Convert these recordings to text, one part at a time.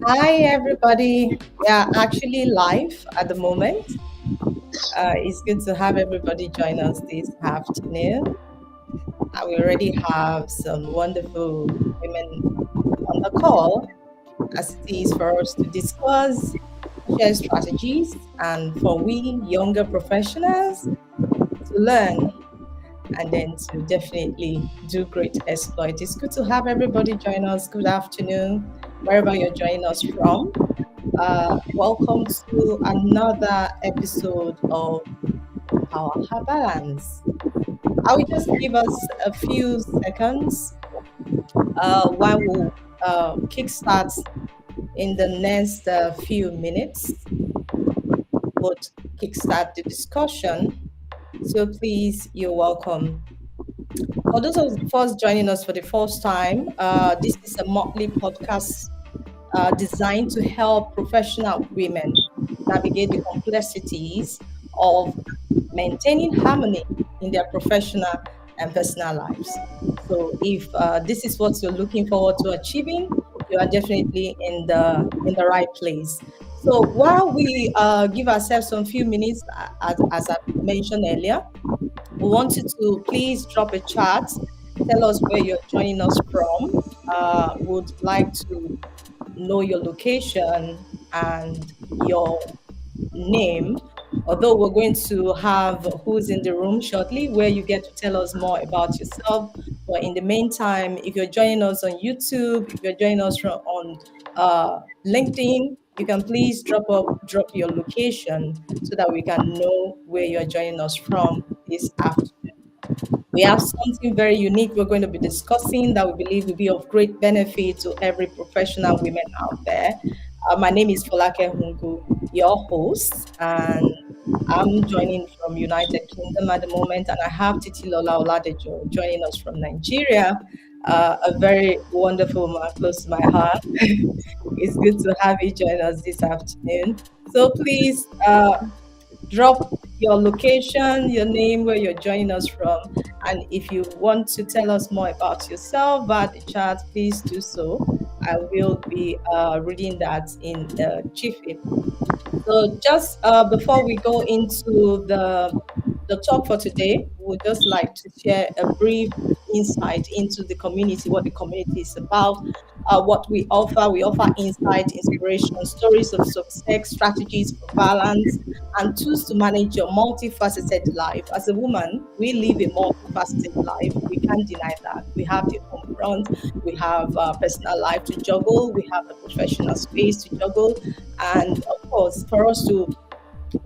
Hi, everybody. We are actually live at the moment. It's good to have everybody join us this afternoon. We already have some wonderful women on the call as it is for us to discuss, share strategies, and for we younger professionals to learn and then to definitely do great exploit. It's good to have everybody join us. Good afternoon, wherever you're joining us from. Welcome to another episode of Power Her Balance. I will just give us a few seconds while we'll kickstart in the next few minutes. We'll kickstart the discussion. So please, you're welcome. For those of us joining us for the first time, this is a monthly podcast designed to help professional women navigate the complexities of maintaining harmony in their professional and personal lives. So, if this is what you're looking forward to achieving, you are definitely in the right place. So, while we give ourselves some few minutes, as I mentioned earlier, we want you to please drop a chat. Tell us where you're joining us from. Would like to know your location and your name. Although we're going to have who's in the room shortly, where you get to tell us more about yourself. But in the meantime, if you're joining us on YouTube, if you're joining us on LinkedIn, you can please drop your location so that we can know where you're joining us from this afternoon. We have something very unique we're going to be discussing that we believe will be of great benefit to every professional women out there. My name is Folake Hungu, your host, and I'm joining from United Kingdom at the moment, and I have Titilola Oladejo joining us from Nigeria, a very wonderful man close to my heart. It's good to have you join us this afternoon. So please drop your location, your name, where you're joining us from. And if you want to tell us more about yourself via the chat, please do so. I will be reading that in the jiffy. So just before we go into the talk for today, we would just like to share a brief insight into the community, what the community is about, what we offer. We offer insight, inspiration, stories of success, strategies for balance, and tools to manage your multifaceted life. As a woman, we live a multifaceted life. We can't deny that. We have the home front, we have personal life to juggle, we have the professional space to juggle, and of course, for us to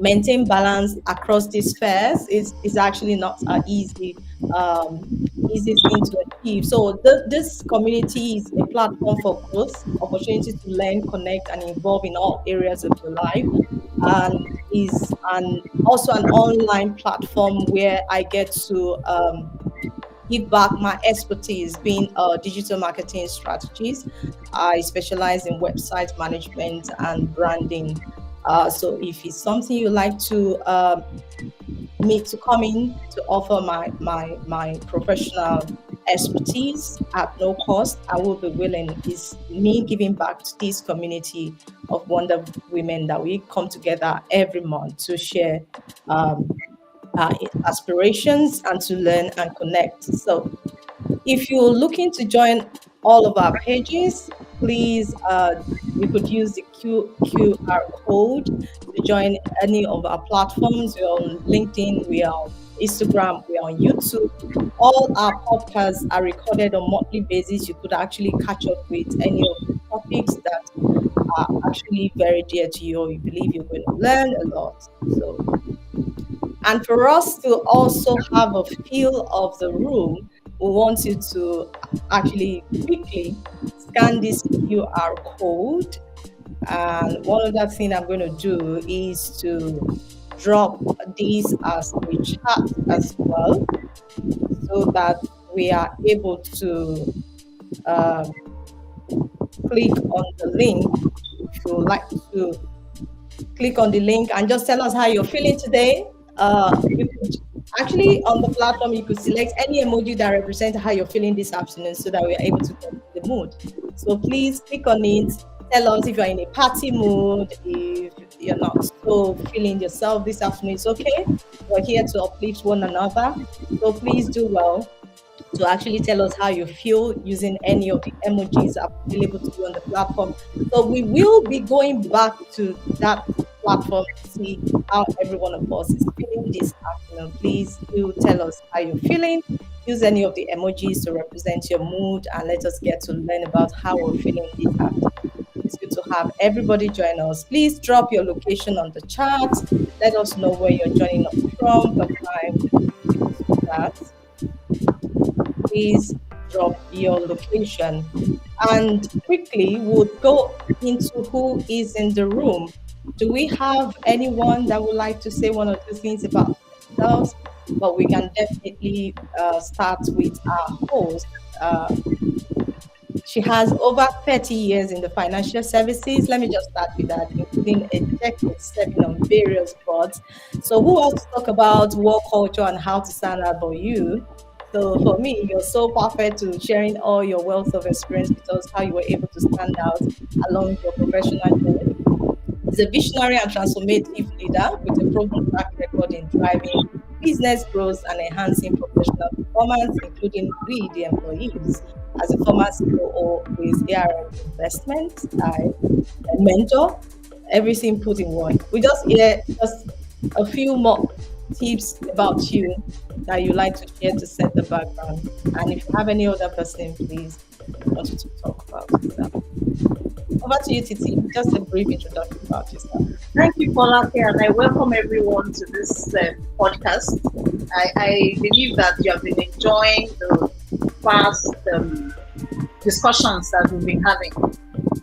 maintain balance across these spheres is actually not an easy thing to achieve. So this community is a platform for growth, opportunity to learn, connect, and involve in all areas of your life, and is also an online platform where I get to give back my expertise being digital marketing strategies. I specialize in website management and branding. So if it's something you like to me to come in to offer my professional expertise at no cost, I will be willing. Is me giving back to this community of wonder women that we come together every month to share um, our aspirations and to learn and connect. So if you're looking to join all of our pages, please, you could use the QR code to join any of our platforms. We're on LinkedIn, we are on Instagram, we are on YouTube. All our podcasts are recorded on monthly basis. You could actually catch up with any of the topics that are actually very dear to you, or you believe you're going to learn a lot. So, and for us to also have a feel of the room, we want you to actually quickly scan this QR code. And one other thing I'm going to do is to drop this as a chat as well, so that we are able to um, click on the link. If you would like to click on the link and just tell us how you're feeling today. You could actually on the platform you could select any emoji that represents how you're feeling this afternoon so that we are able to get the mood. So please click on it, Tell us if you're in a party mood, if you're not so feeling yourself this afternoon, it's okay. We're here to uplift one another. So please do well to actually tell us how you feel using any of the emojis available to you on the platform. So we will be going back to that platform to see how every one of us is feeling this afternoon. Please do tell us how you're feeling. Use any of the emojis to represent your mood and let us get to learn about how we're feeling this afternoon. It's good to have everybody join us. Please drop your location on the chat. Let us know where you're joining us from. For time to do that, please drop your location. And quickly, we'll go into who is in the room. Do we have anyone that would like to say one or two things about themselves? But we can definitely start with our host. Uh, she has over 30 years in the financial services. Let me just start with that, including a decade serving on various boards. So, who wants to talk about work culture and how to stand out for you? So, for me, you're so perfect to sharing all your wealth of experience with us, how you were able to stand out along your professional journey. He's a visionary and transformative leader with a proven track record in driving business growth and enhancing professional performance, including we, the employees. As a former COO with ARM Investment, I mentor everything put in one. We just hear just a few more tips about you that you like to share to set the background. And if you have any other person, please, I want you to talk about that. Over to you, Titi. Just a brief introduction about yourself. Thank you, Paula, and I welcome everyone to this podcast. I believe that you have been enjoying the past discussions that we've been having.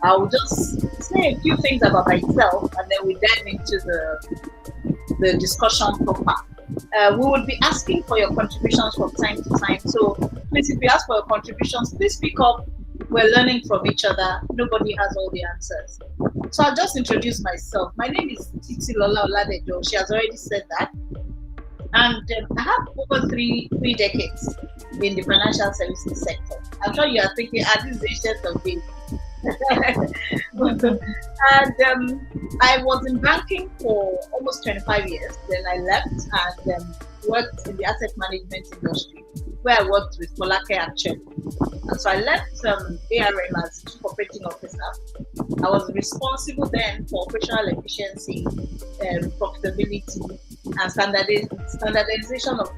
I'll just say a few things about myself, and then we dive into the discussion proper. We will be asking for your contributions from time to time. So please, if you ask for your contributions, please speak up. We're learning from each other. Nobody has all the answers. So I'll just introduce myself. My name is Titilola Oladejo. She has already said that. And I have over three decades in the financial services sector. I'm sure you are thinking, this is ancient of days. And I was in banking for almost 25 years. Then I left and worked in the asset management industry, where I worked with Folake Action. And so I left ARM as Chief Operating Officer. I was responsible then for operational efficiency, profitability, and standardization of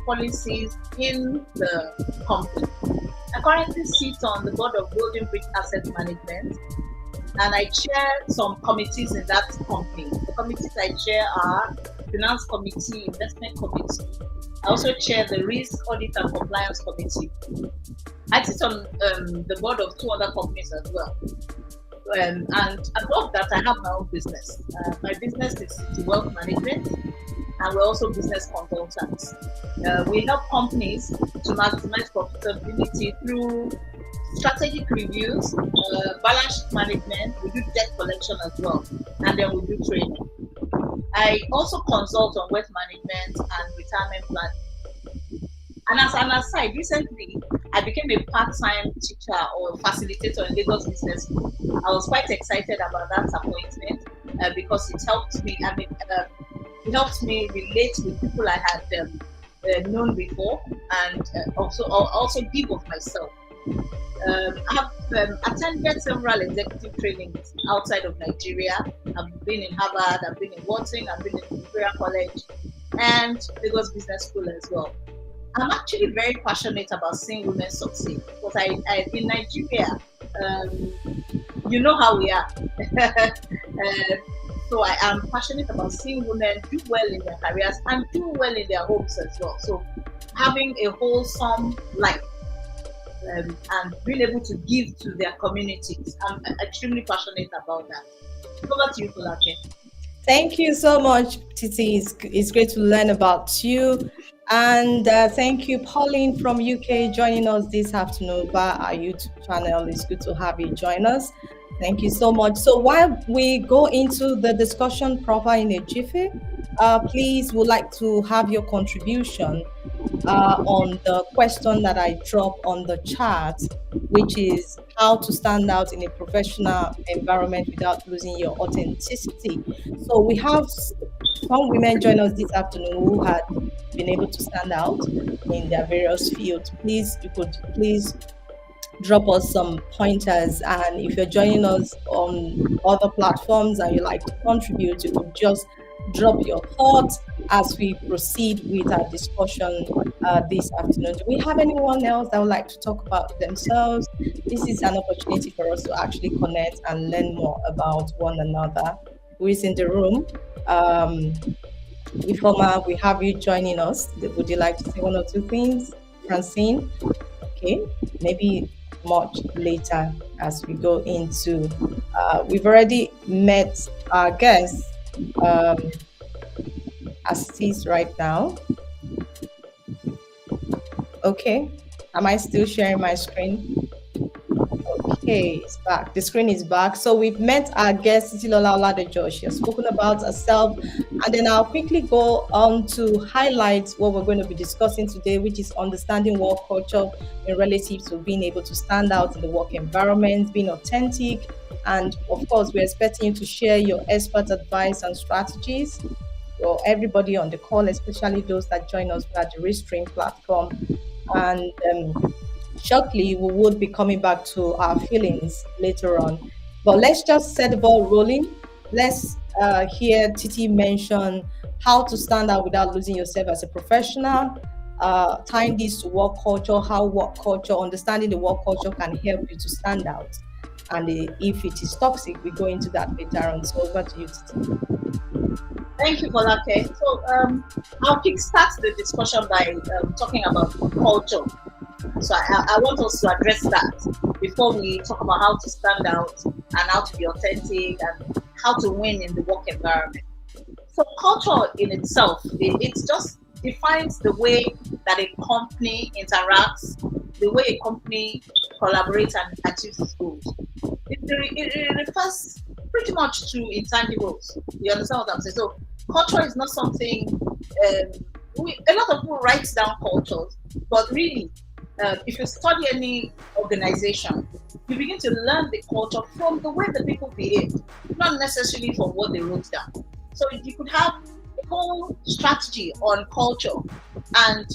policies in the company. I currently sit on the board of Golden Bridge Asset Management, and I chair some committees in that company. The committees I chair are Finance Committee, Investment Committee. I also chair the Risk, Audit and Compliance Committee. I sit on the board of two other companies as well. And above that, I have my own business. My business is City Wealth Management, and we're also business consultants. We help companies to maximize profitability through strategic reviews, balance sheet management. We do debt collection as well, and then we do training. I also consult on wealth management and retirement planning. And as an aside, recently I became a part-time teacher or facilitator in Lagos Business School. I was quite excited about that appointment because it helped me. It helped me relate with people I had known before, and also give of myself. I have attended several executive trainings outside of Nigeria. I've been in Harvard, I've been in Wharton, I've been in Imperial College, and Lagos Business School as well. I'm actually very passionate about seeing women succeed because I in Nigeria, you know how we are. So I am passionate about seeing women do well in their careers and do well in their homes as well. So having a wholesome life. And being able to give to their communities. I'm extremely passionate about that. Over to you, Folake. Thank you so much, Titi. It's great to learn about you. And thank you, Pauline from UK, joining us this afternoon via our YouTube channel. It's good to have you join us. Thank you so much. So while we go into the discussion proper in a jiffy, please would like to have your contribution on the question that I drop on the chat, which is how to stand out in a professional environment without losing your authenticity. So we have some women join us this afternoon who had been able to stand out in their various fields. Please, you could please drop us some pointers. And if you're joining us on other platforms and you like to contribute, you could just drop your thoughts as we proceed with our discussion this afternoon. Do we have anyone else that would like to talk about themselves? This is an opportunity for us to actually connect and learn more about one another. Who is in the room? Um, Ifoma, we have you joining us. Would you like to say one or two things? Francine? Okay, maybe much later as we go into. We've already met our guest um, as it is right now. Okay, am I still sharing my screen? Okay, it's back. The screen is back. So we've met our guest, Titilola Oladejo. She has spoken about herself. And then I'll quickly go on to highlight what we're going to be discussing today, which is understanding work culture in relative to being able to stand out in the work environment, being authentic. And of course, we're expecting you to share your expert advice and strategies for everybody on the call, especially those that join us via the Restream platform. And shortly, we would be coming back to our feelings later on. But let's just set the ball rolling. Let's hear Titi mention how to stand out without losing yourself as a professional, tying this to work culture, how work culture, understanding the work culture can help you to stand out. And if it is toxic, we go into that later on. So over to you, Titi. Thank you, Bolake. So I'll kickstart the discussion by talking about culture. So I want us to address that before we talk about how to stand out and how to be authentic and how to win in the work environment. So culture in itself, it just defines the way that a company interacts, the way a company collaborates and achieves its goals. It refers pretty much to intangibles. You understand what I'm saying? So culture is not something. A lot of people write down cultures, but really, if you study any organization, you begin to learn the culture from the way the people behave, not necessarily from what they wrote down. So you could have a whole strategy on culture, and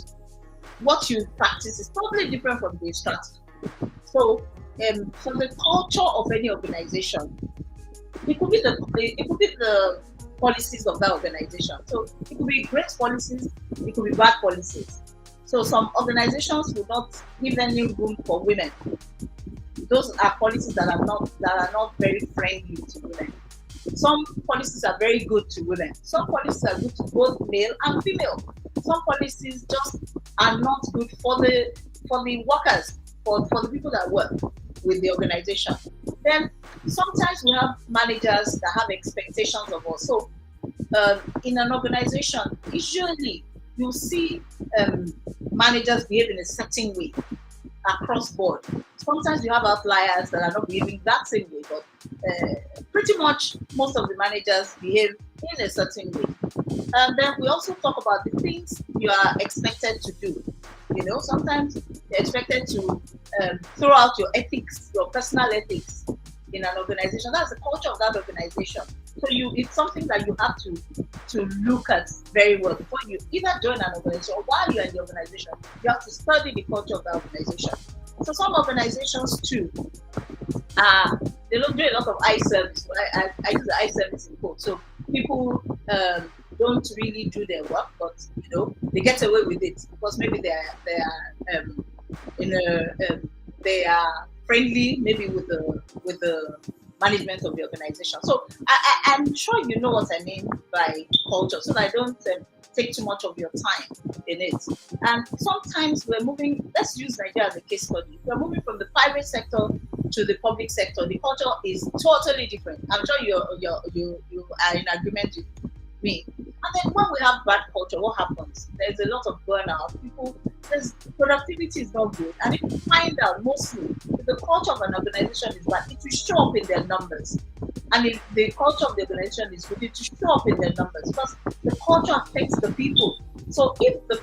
what you practice is totally different from the strategy. So, from the culture of any organization, it could be the policies of that organization. So it could be great policies, it could be bad policies. So some organizations will not give any room for women. Those are policies that are not very friendly to women. Some policies are very good to women. Some policies are good to both male and female. Some policies just are not good for the workers, for the people that work with the organization. Then sometimes we have managers that have expectations of us. So in an organization, usually you see managers behave in a certain way across board. Sometimes you have outliers that are not behaving that same way, but pretty much most of the managers behave in a certain way. And then we also talk about the things you are expected to do. Sometimes you're expected to throw out your ethics, your personal ethics in an organization. That's the culture of that organization. So it's something that you have to look at very well before you either join an organization or while you're in the organization. You have to study the culture of that organization. So some organizations too, they don't do a lot of eye service. I use the eye service in quotes. So people don't really do their work, but they get away with it because maybe they are friendly maybe with the management of the organization. So I'm sure you know what I mean by culture, so that I don't take too much of your time in it. And sometimes we're moving. Let's use Nigeria as a case study. We're moving from the private sector to the public sector. The culture is totally different. I'm sure you are in agreement with me. And then when we have bad culture, what happens? There's a lot of burnout. Productivity is not good. And if you find out mostly if the culture of an organization is bad, it will show up in their numbers. And if the culture of the organization is good, it will show up in their numbers because the culture affects the people. So if the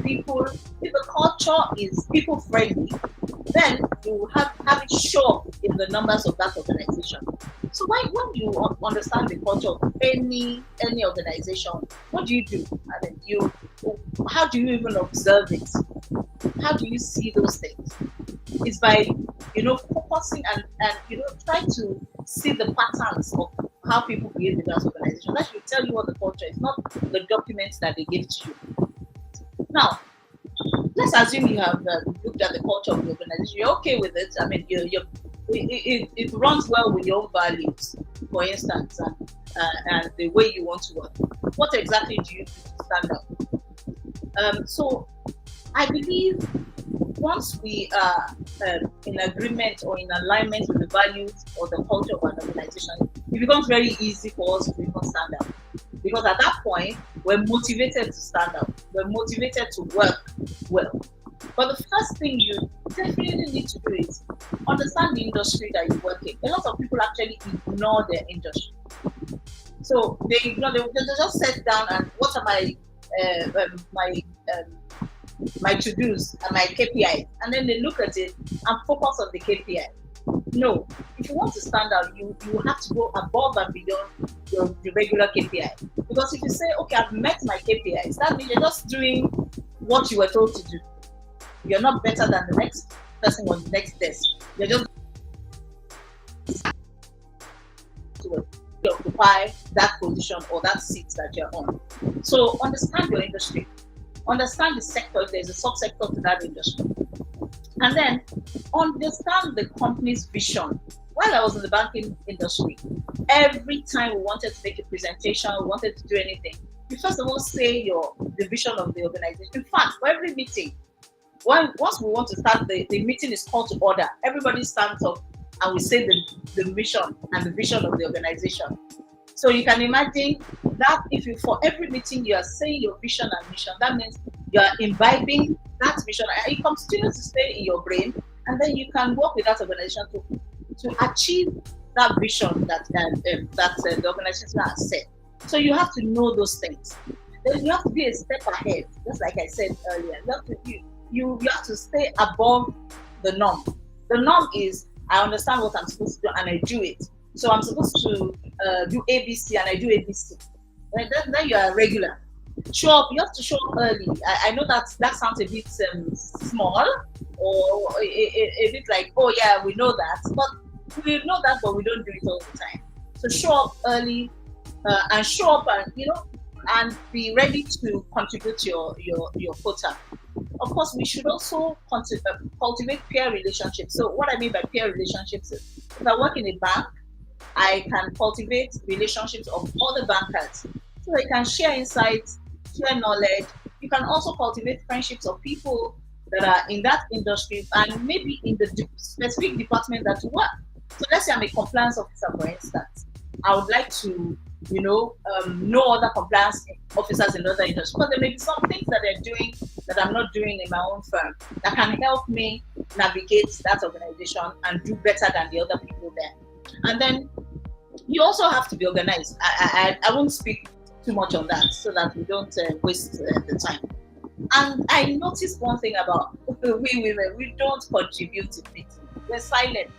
culture is people friendly, then you have it show up in the numbers of that organization. So when you understand the culture of any organization, what do you do? I mean, how do you even observe it? How do you see those things? It's by focusing and try to see the patterns of how people behave in that organization. That should tell you what the culture is, not the documents that they give to you. Now, let's assume you have looked at the culture of the organization. You're okay with it. I mean, it runs well with your own values, for instance, and the way you want to work. What exactly do you do to stand out? So I believe once we are in agreement or in alignment with the values or the culture of an organization, it becomes very easy for us to even stand out. Because at that point, we're motivated to stand out. We're motivated to work well. But the first thing you definitely need to do is understand the industry that you work in. A lot of people actually ignore their industry. So they ignore, they just sit down and what are my to-dos and my KPIs, and then they look at it and focus on the KPI. No, if you want to stand out, you have to go above and beyond your regular KPI. Because if you say, okay, I've met my KPIs, that means you're just doing what you were told to do. You're not better than the next person on the next desk. You're just to occupy that position or that seat that you're on. So understand your industry. Understand the sector, if there's a subsector to that industry. And then understand the company's vision. While I was in the banking industry, every time we wanted to make a presentation, we wanted to do anything, you first of all say the vision of the organization. In fact, for every meeting, once we want to start, the meeting is called to order. Everybody stands up and we say the mission and the vision of the organization. So you can imagine that if you, for every meeting, you are saying your vision and mission, that means you are imbibing that vision and it continues to stay in your brain, and then you can work with that organization to achieve that vision that the organization has set. So you have to know those things. Then you have to be a step ahead, just like I said earlier. You have to stay above the norm. The norm is I understand what I'm supposed to do and I do it. So I'm supposed to do ABC and I do ABC. Then you are regular. Show up. You have to show up early. I know that sounds a bit small or a bit like, oh yeah, we know that, but we know that, but we don't do it all the time. So show up early and show up and be ready to contribute your quota. Of course, we should also cultivate peer relationships. So what I mean by peer relationships is if I work in a bank, I can cultivate relationships of other bankers so they can share insights, share knowledge. You can also cultivate friendships of people that are in that industry and maybe in the specific department that you work. So let's say I'm a compliance officer, for instance. I would like to, know other compliance officers in other industries because there may be some things that they're doing that I'm not doing in my own firm that can help me navigate that organization and do better than the other people there. And then you also have to be organized. I won't speak too much on that so that we don't waste the time. And I noticed one thing about we women, we don't contribute to meetings. We're silent.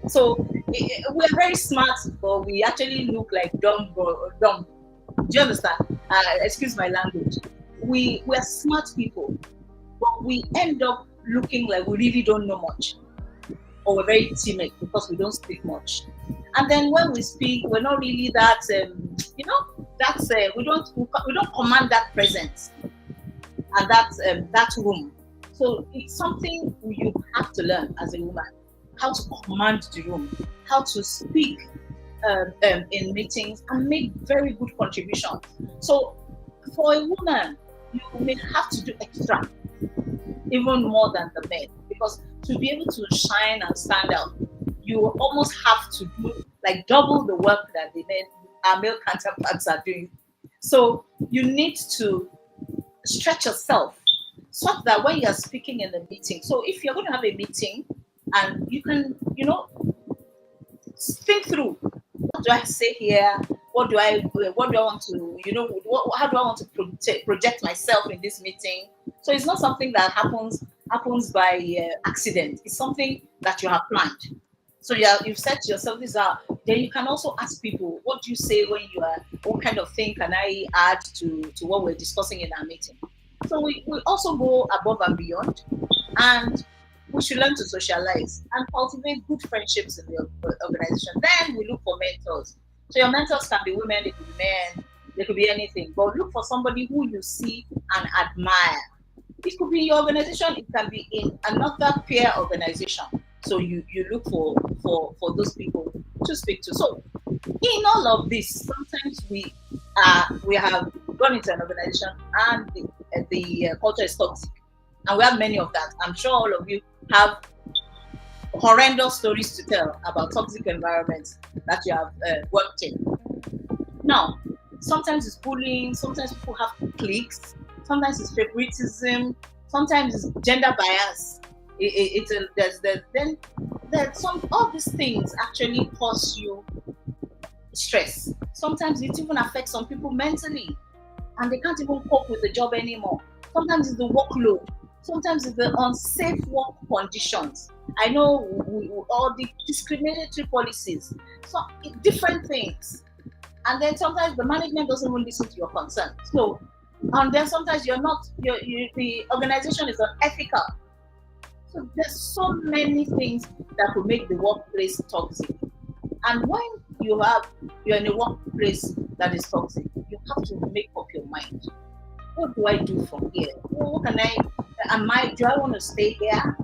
So we're very smart, but we actually look like dumb. Do you understand? Excuse my language. We're smart people, but we end up looking like we really don't know much, or we're very timid because we don't speak much. And then when we speak, we're not really that. We don't command that presence and that room. So it's something you have to learn as a woman, how to command the room, how to speak in meetings and make very good contributions. So for a woman, you may have to do extra, even more than the men, because to be able to shine and stand out, you almost have to do like double the work that our male counterparts are doing. So you need to stretch yourself such that when you're speaking in the meeting, so if you're going to have a meeting and you can, think through what do I say here? what do I want to, how do I want to project myself in this meeting? So it's not something that happens by accident. It's something that you have planned. So you've set yourself this out. Then you can also ask people, what do you say when you are, what kind of thing can I add to what we're discussing in our meeting? So we also go above and beyond, and we should learn to socialize and cultivate good friendships in the organization. Then we look for mentors. So your mentors can be women, they could be men, they could be anything. But look for somebody who you see and admire. It could be in your organization, it can be in another peer organization. So you look for those people to speak to. So in all of this, sometimes we have gone into an organization and the culture is toxic, and we have many of that. I'm sure all of you have horrendous stories to tell about toxic environments that you have worked in. Now, sometimes it's bullying, sometimes people have cliques, sometimes it's favoritism, sometimes it's gender bias. Then there's some all these things actually cause you stress. Sometimes it even affects some people mentally, and they can't even cope with the job anymore. Sometimes it's the workload. Sometimes it's the unsafe work conditions. I know all the discriminatory policies, so different things. And then sometimes the management doesn't even listen to your concern. So, and then sometimes the organization is unethical. So there's so many things that could make the workplace toxic. And when you're in a workplace that is toxic, you have to make up your mind. What do I do from here? What can do I want to stay here?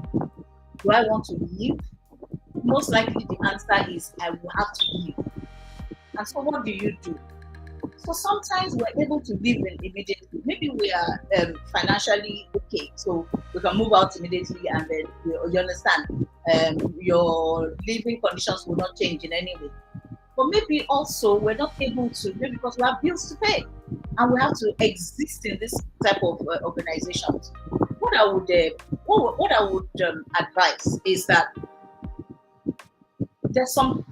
Do I want to leave? Most likely the answer is I will have to leave. And so what do you do? So sometimes we're able to leave immediately. Maybe we are financially okay, so we can move out immediately, and then you understand, your living conditions will not change in any way. But maybe also we're not able to, maybe because we have bills to pay, and we have to exist in this type of organizations. What I would advise is that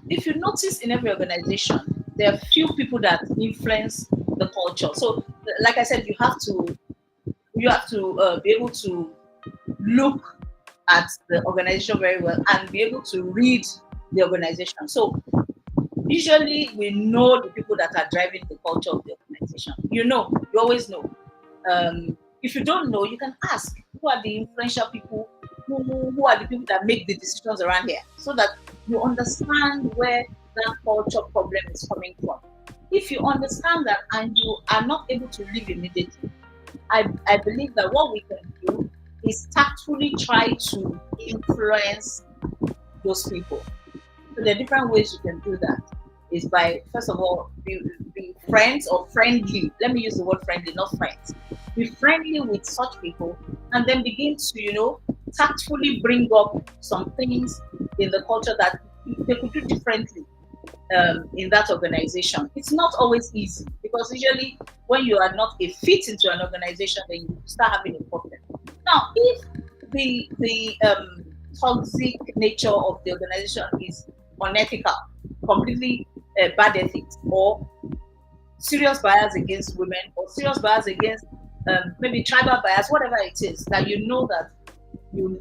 if you notice in every organization, there are few people that influence the culture. So, like I said, you have to be able to look at the organization very well and be able to read the organization. So, usually we know the people that are driving the culture of the organization. You always know. If you don't know, you can ask who are the influential people, who are the people that make the decisions around here, so that you understand where that culture problem is coming from. If you understand that and you are not able to leave immediately, I believe that what we can do is tactfully try to influence those people. So there are different ways you can do that. Is by, first of all, be friends or friendly. Let me use the word friendly, not friends. Be friendly with such people, and then begin to, tactfully bring up some things in the culture that they could do differently in that organization. It's not always easy, because usually when you are not a fit into an organization, then you start having a problem. Now, if the toxic nature of the organization is unethical, completely bad ethics, or serious bias against women, or serious bias against maybe tribal bias, whatever it is, that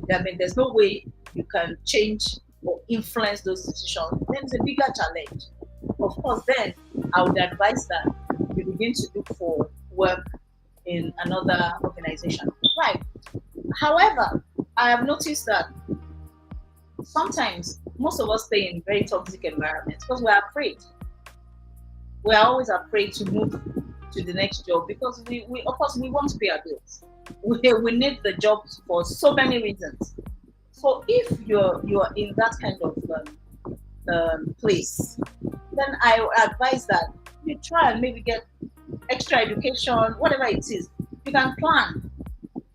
that there's no way you can change or influence those decisions, then it's a bigger challenge. Of course, then I would advise that you begin to look for work in another organization. Right. However, I have noticed that sometimes most of us stay in very toxic environments because we're afraid. We're always afraid to move to the next job, because we of course we want to pay our bills. We need the job for so many reasons. So if you're in that kind of place, then I advise that you try and maybe get extra education, whatever it is. You can plan.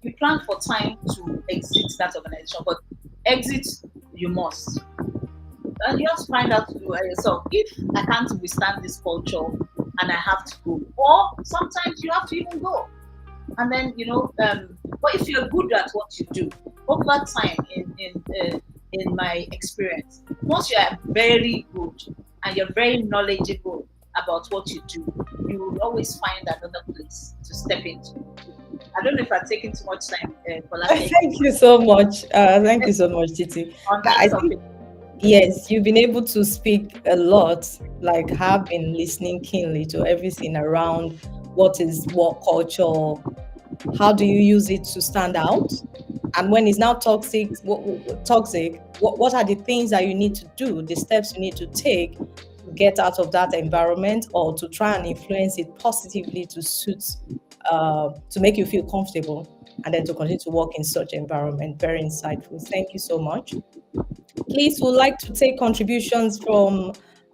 You plan for time to exit that organization, but exit you must. And you have to find out yourself, if I can't withstand this culture and I have to go, or sometimes you have to even go. And then but if you're good at what you do, over time, in my experience, once you are very good and you're very knowledgeable about what you do, you will always find another place to step into. I don't know if I've taken too much time, Folake, Thank you so much. Thank you so much, Titi. on that I think topic. yes, you've been able to speak a lot. Like, have been listening keenly to everything around what is work culture, how do you use it to stand out, and when it's now toxic, what are the things that you need to do, the steps you need to take to get out of that environment or to try and influence it positively to suit, to make you feel comfortable, and then to continue to work in such environment. Very insightful. Thank you so much. Please, would like to take contributions from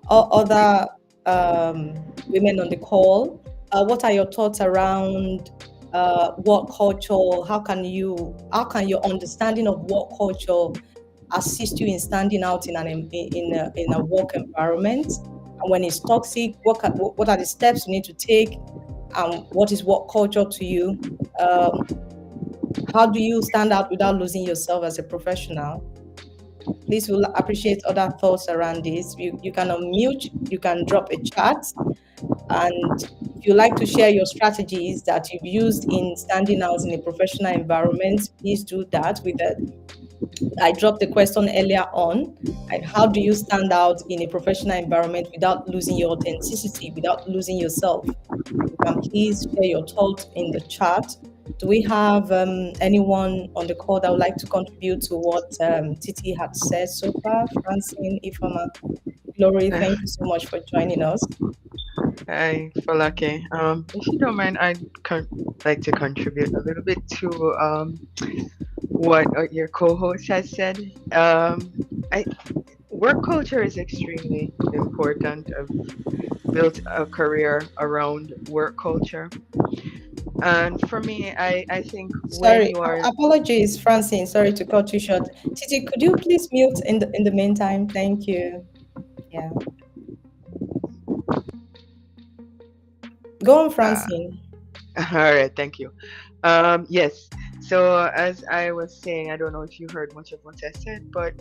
other women on the call. What are your thoughts around work culture? How can your understanding of work culture assist you in standing out in a work environment? And when it's toxic, what are the steps you need to take? What is work culture to you? How do you stand out without losing yourself as a professional? Please, will appreciate other thoughts around this. You can unmute, you can drop a chat, and if you like to share your strategies that you've used in standing out in a professional environment, please do that. I dropped the question earlier on, and how do you stand out in a professional environment without losing your authenticity, without losing yourself? You can please share your thoughts in the chat. Do we have anyone on the call that would like to contribute to what Titi had said so far? Francine, Ifama, Glory, thank you so much for joining us. Hi, Falake. If you don't mind, like to contribute a little bit to what your co-host has said. I Work culture is extremely important. I've built a career around work culture, and for me, I think when Sorry, you are apologies, Francine. Sorry to cut you short. Titi, could you please mute in the meantime? Thank you. Yeah, go on, uh, Francine. all right, thank you. Yes. So as I was saying, I don't know if you heard much of what I said, but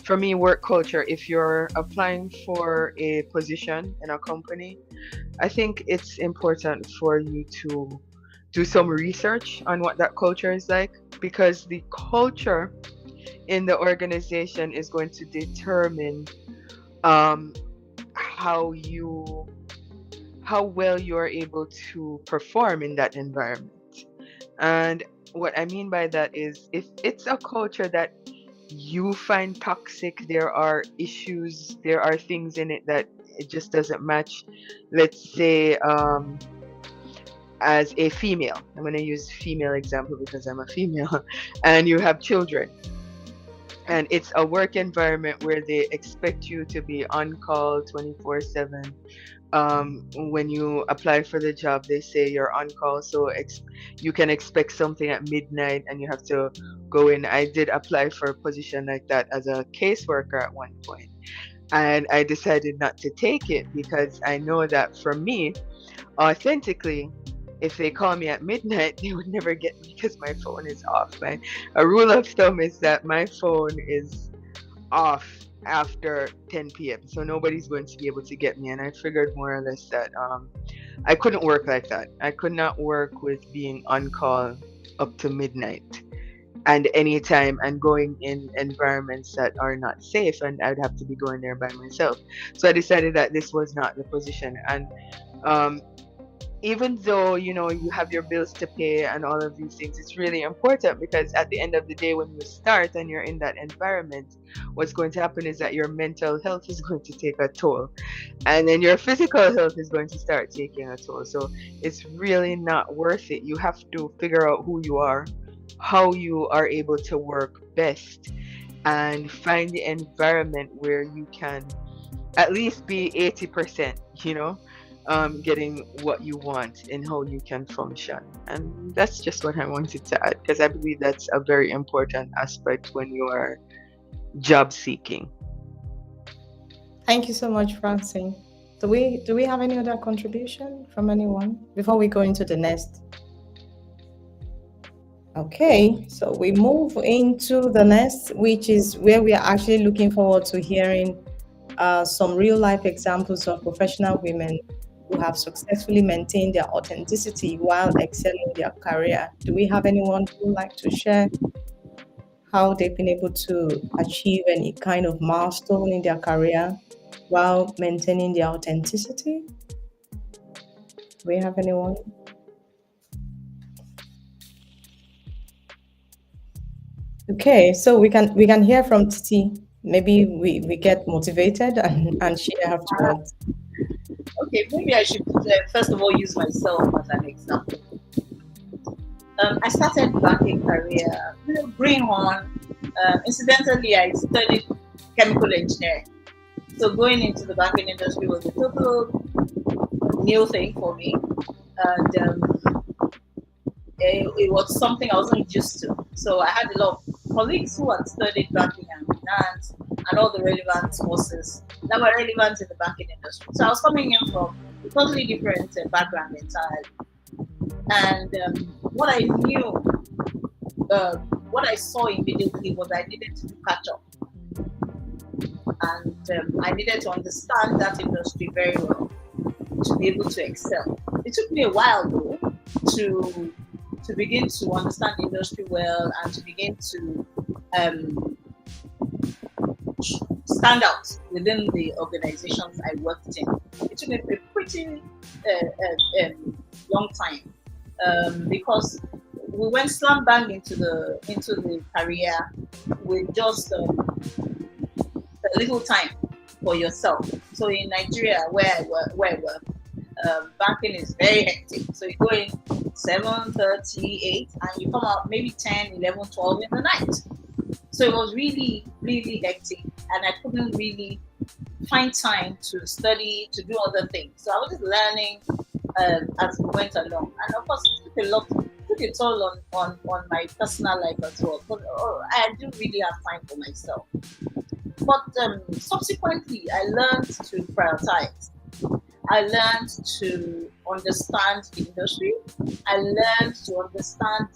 for me, work culture, if you're applying for a position in a company, I think it's important for you to do some research on what that culture is like, because the culture in the organization is going to determine um, how how well you are able to perform in that environment. And what I mean by that is, if it's a culture that you find toxic, there are issues, there are things in it that it just doesn't match. Let's say, as a female, I'm going to use female example because I'm a female, and you have children, and it's a work environment where they expect you to be on call 24/7. When you apply for the job, they say you're on call, so you can expect something at midnight and you have to go in. I did apply for a position like that as a caseworker at one point, and I decided not to take it because I know that for me, authentically, if they call me at midnight, they would never get me because my phone is off. A rule of thumb is that my phone is off after 10 p.m. So nobody's going to be able to get me. And I figured more or less that I couldn't work like that. I could not work with being on call up to midnight and anytime and going in environments that are not safe, and I'd have to be going there by myself. So I decided that this was not the position. And um, even though you have your bills to pay and all of these things, it's really important, because at the end of the day, when you start and you're in that environment, what's going to happen is that your mental health is going to take a toll, and then your physical health is going to start taking a toll. So it's really not worth it. You have to figure out who you are, how you are able to work best, and find the environment where you can at least be 80%, getting what you want and how you can function. And that's just what I wanted to add, because I believe that's a very important aspect when you are job seeking. Thank you so much, Francine. Do we have any other contribution from anyone before we go into the next? Okay, so we move into the next, which is where we are actually looking forward to hearing some real life examples of professional women who have successfully maintained their authenticity while excelling in their career. Do we have anyone who would like to share how they've been able to achieve any kind of milestone in their career while maintaining their authenticity? Do we have anyone? Okay, so we can hear from Titi. Maybe we get motivated and share afterwards. Okay, maybe I should first of all use myself as an example. I started banking career, greenhorn. Incidentally, I studied chemical engineering. So going into the banking industry was a total new thing for me, and it was something I wasn't used to. So I had a lot of colleagues who had studied banking and finance and all the relevant courses that were relevant in the banking industry. So I was coming in from a totally different background entirely. And what I knew, uh, what I saw immediately was I needed to catch up. And I needed to understand that industry very well to be able to excel. It took me a while though to to begin to understand the industry well and to begin to um, stand out within the organizations I worked in. It took me a pretty long time because we went slam bang into the career with just a little time for yourself. So in Nigeria, where I work, banking is very hectic. So you go in 7:30, 8, and you come out maybe 10, 11, 12 in the night. So it was really, really hectic, and I couldn't really find time to study, to do other things. So I was just learning as we went along, and of course, took a toll on my personal life as well. But I didn't really have time for myself. But subsequently, I learned to prioritize. I learned to understand the industry. I learned to understand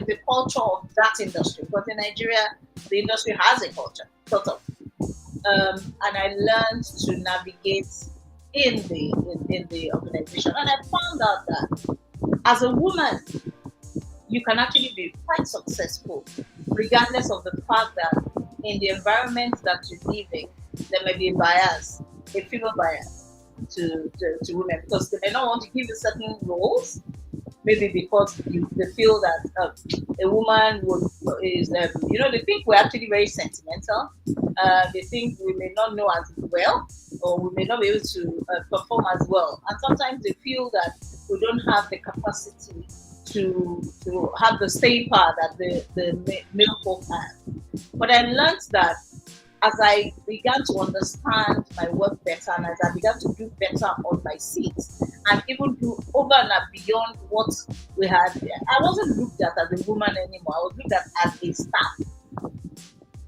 the culture of that industry. Because in Nigeria, the industry has a culture, sort of. And I learned to navigate in the organization. And I found out that as a woman, you can actually be quite successful, regardless of the fact that in the environment that you live in, there may be a bias, a female bias to women, because they may not want to give you certain roles, maybe because they feel that a woman is, they think we're actually very sentimental. They think we may not know as well, or we may not be able to perform as well. And sometimes they feel that we don't have the capacity to have the staying power that the male folk have. But I learned that as I began to understand my work better and as I began to do better on my seats and even do over and beyond what we had, I wasn't looked at as a woman anymore. I was looked at as a staff.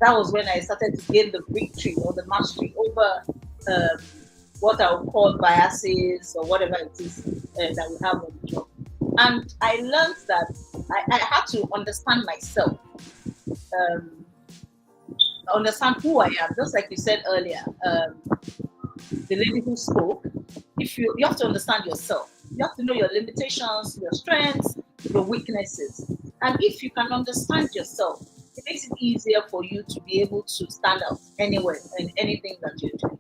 That was when I started to gain the victory or the mastery over what I would call biases or whatever it is that we have on the job. And I learned that I had to understand myself. Understand who I am, just like you said earlier, the lady who spoke. If you have to understand yourself, you have to know your limitations, your strengths, your weaknesses, and if you can understand yourself, it makes it easier for you to be able to stand out anywhere in anything that you do.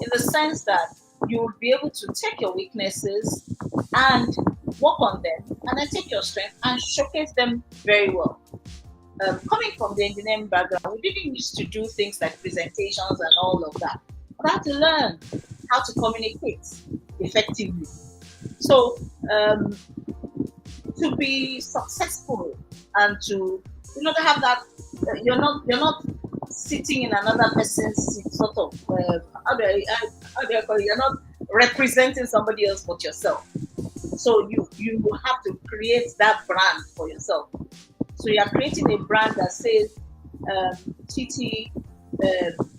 In the sense that you will be able to take your weaknesses and work on them, and then take your strengths and showcase them very well. Coming from the engineering background, we didn't used to do things like presentations and all of that. We had to learn how to communicate effectively. So to be successful and to have that, you're not sitting in another person's seat, sort of. How do I call it? You're not representing somebody else but yourself. So you have to create that brand for yourself. So you are creating a brand that says Titi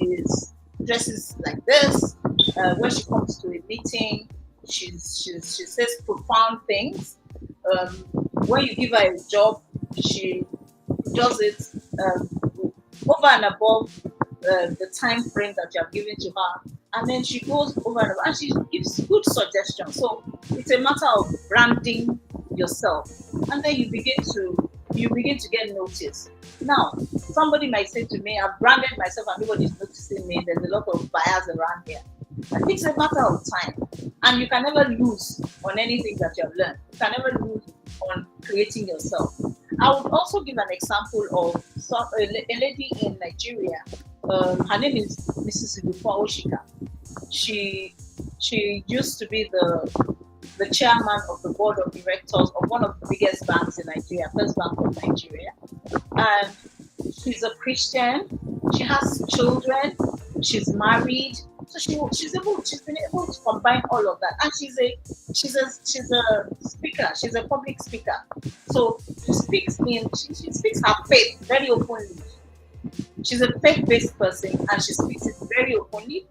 is dresses like this. When she comes to a meeting, she says profound things. When you give her a job, she does it over and above the time frame that you have given to her. And then she goes over and over and she gives good suggestions. So it's a matter of branding yourself. And then you begin to get noticed. Now, somebody might say to me, I've branded myself and nobody's noticing me. There's a lot of buyers around here. And it's a matter of time. And you can never lose on anything that you have learned. You can never lose on creating yourself. I would also give an example of a lady in Nigeria. Her name is Mrs. Ibufa Oshika. She used to be the chairman of the board of directors of one of the biggest banks in Nigeria, First Bank of Nigeria. And she's a Christian. She has children. She's married. So she's been able to combine all of that. And she's a speaker. She's a public speaker. So she speaks her faith very openly. She's a faith-based person and she speaks it very openly.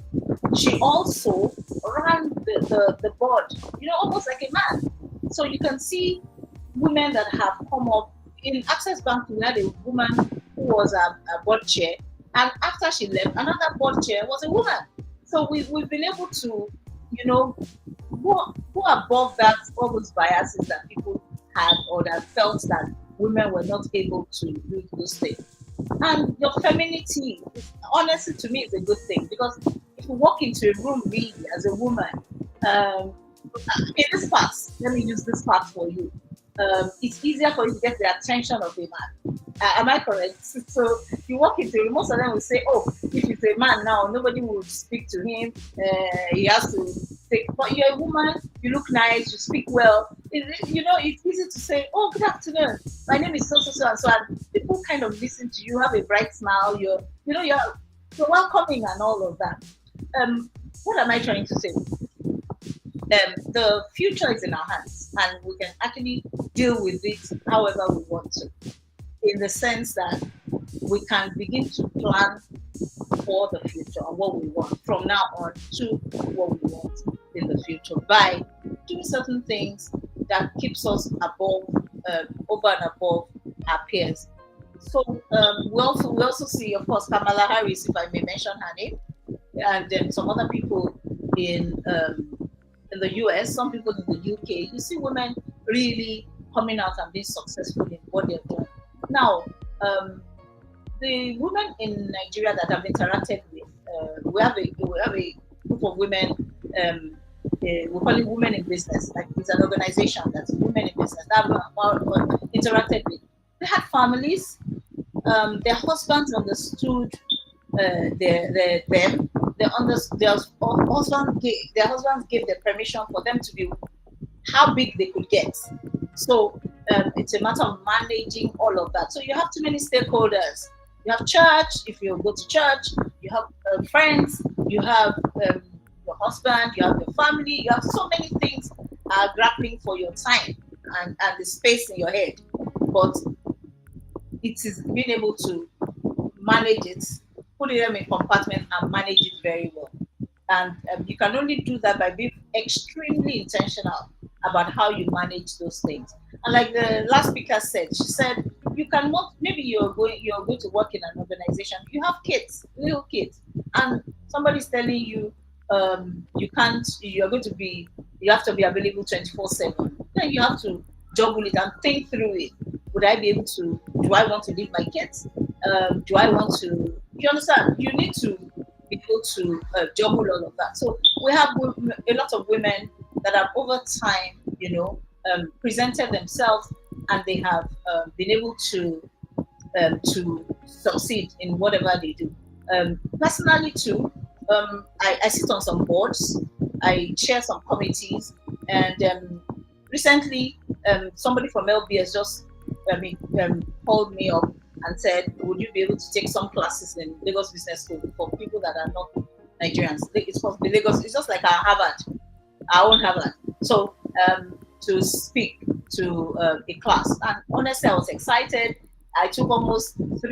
She also ran the board, almost like a man. So you can see women that have come up. In Access Bank, we had a woman who was a board chair, and after she left, another board chair was a woman. So we've been able to, go above that, all those biases that people had or that felt that women were not able to do those things. And your femininity, honestly, to me, is a good thing because if you walk into a room really as a woman, um, in this part, let me use this part for you. It's easier for you to get the attention of a man. Am I correct? So you walk into a room, most of them will say, "Oh, if it's a man now, nobody will speak to him. He has to take." But you're a woman, you look nice, you speak well. It's easy to say, "Oh, good afternoon. My name is so so so and so," and people kind of listen to you, have a bright smile. You're welcoming and all of that. What am I trying to say? The future is in our hands, and we can actually deal with it however we want to, in the sense that we can begin to plan for the future and what we want from now on to what we want in the future by doing certain things that keeps us above, over and above our peers. So we also see, of course, Kamala Harris, if I may mention her name, and then some other people in the US, some people in the UK. You see women really coming out and being successful in what they're doing. Now, the women in Nigeria that I've interacted with, we have a group of women. We call it Women in Business. Like it's an organization that's Women in Business that I've interacted with. They had families. Their husbands understood them. Their husbands gave their permission for them to be how big they could get. So it's a matter of managing all of that. So you have too many stakeholders. You have church, if you go to church, you have friends, you have your husband, you have your family, you have so many things grappling for your time and the space in your head. But it is being able to manage it, put them in compartment and manage it very well. And you can only do that by being extremely intentional about how you manage those things. And like the last speaker said, she said you cannot. Maybe you're going to work in an organization. You have kids, little kids, and somebody's telling you you can't. You have to be available 24/7. Then you have to juggle it and think through it. Would I be able to? Do I want to leave my kids? Do I want to? You understand? You need to be able to juggle all of that. So we have a lot of women that have over time, presented themselves and they have been able to succeed in whatever they do. Personally, too, I sit on some boards, I chair some committees, and recently somebody from LBS just called me up and said, "Would you be able to take some classes in Lagos Business School for people that are not Nigerians?" It's supposed to be Lagos. It's just like our own Harvard. So to speak to a class, and honestly, I was excited. I took almost 2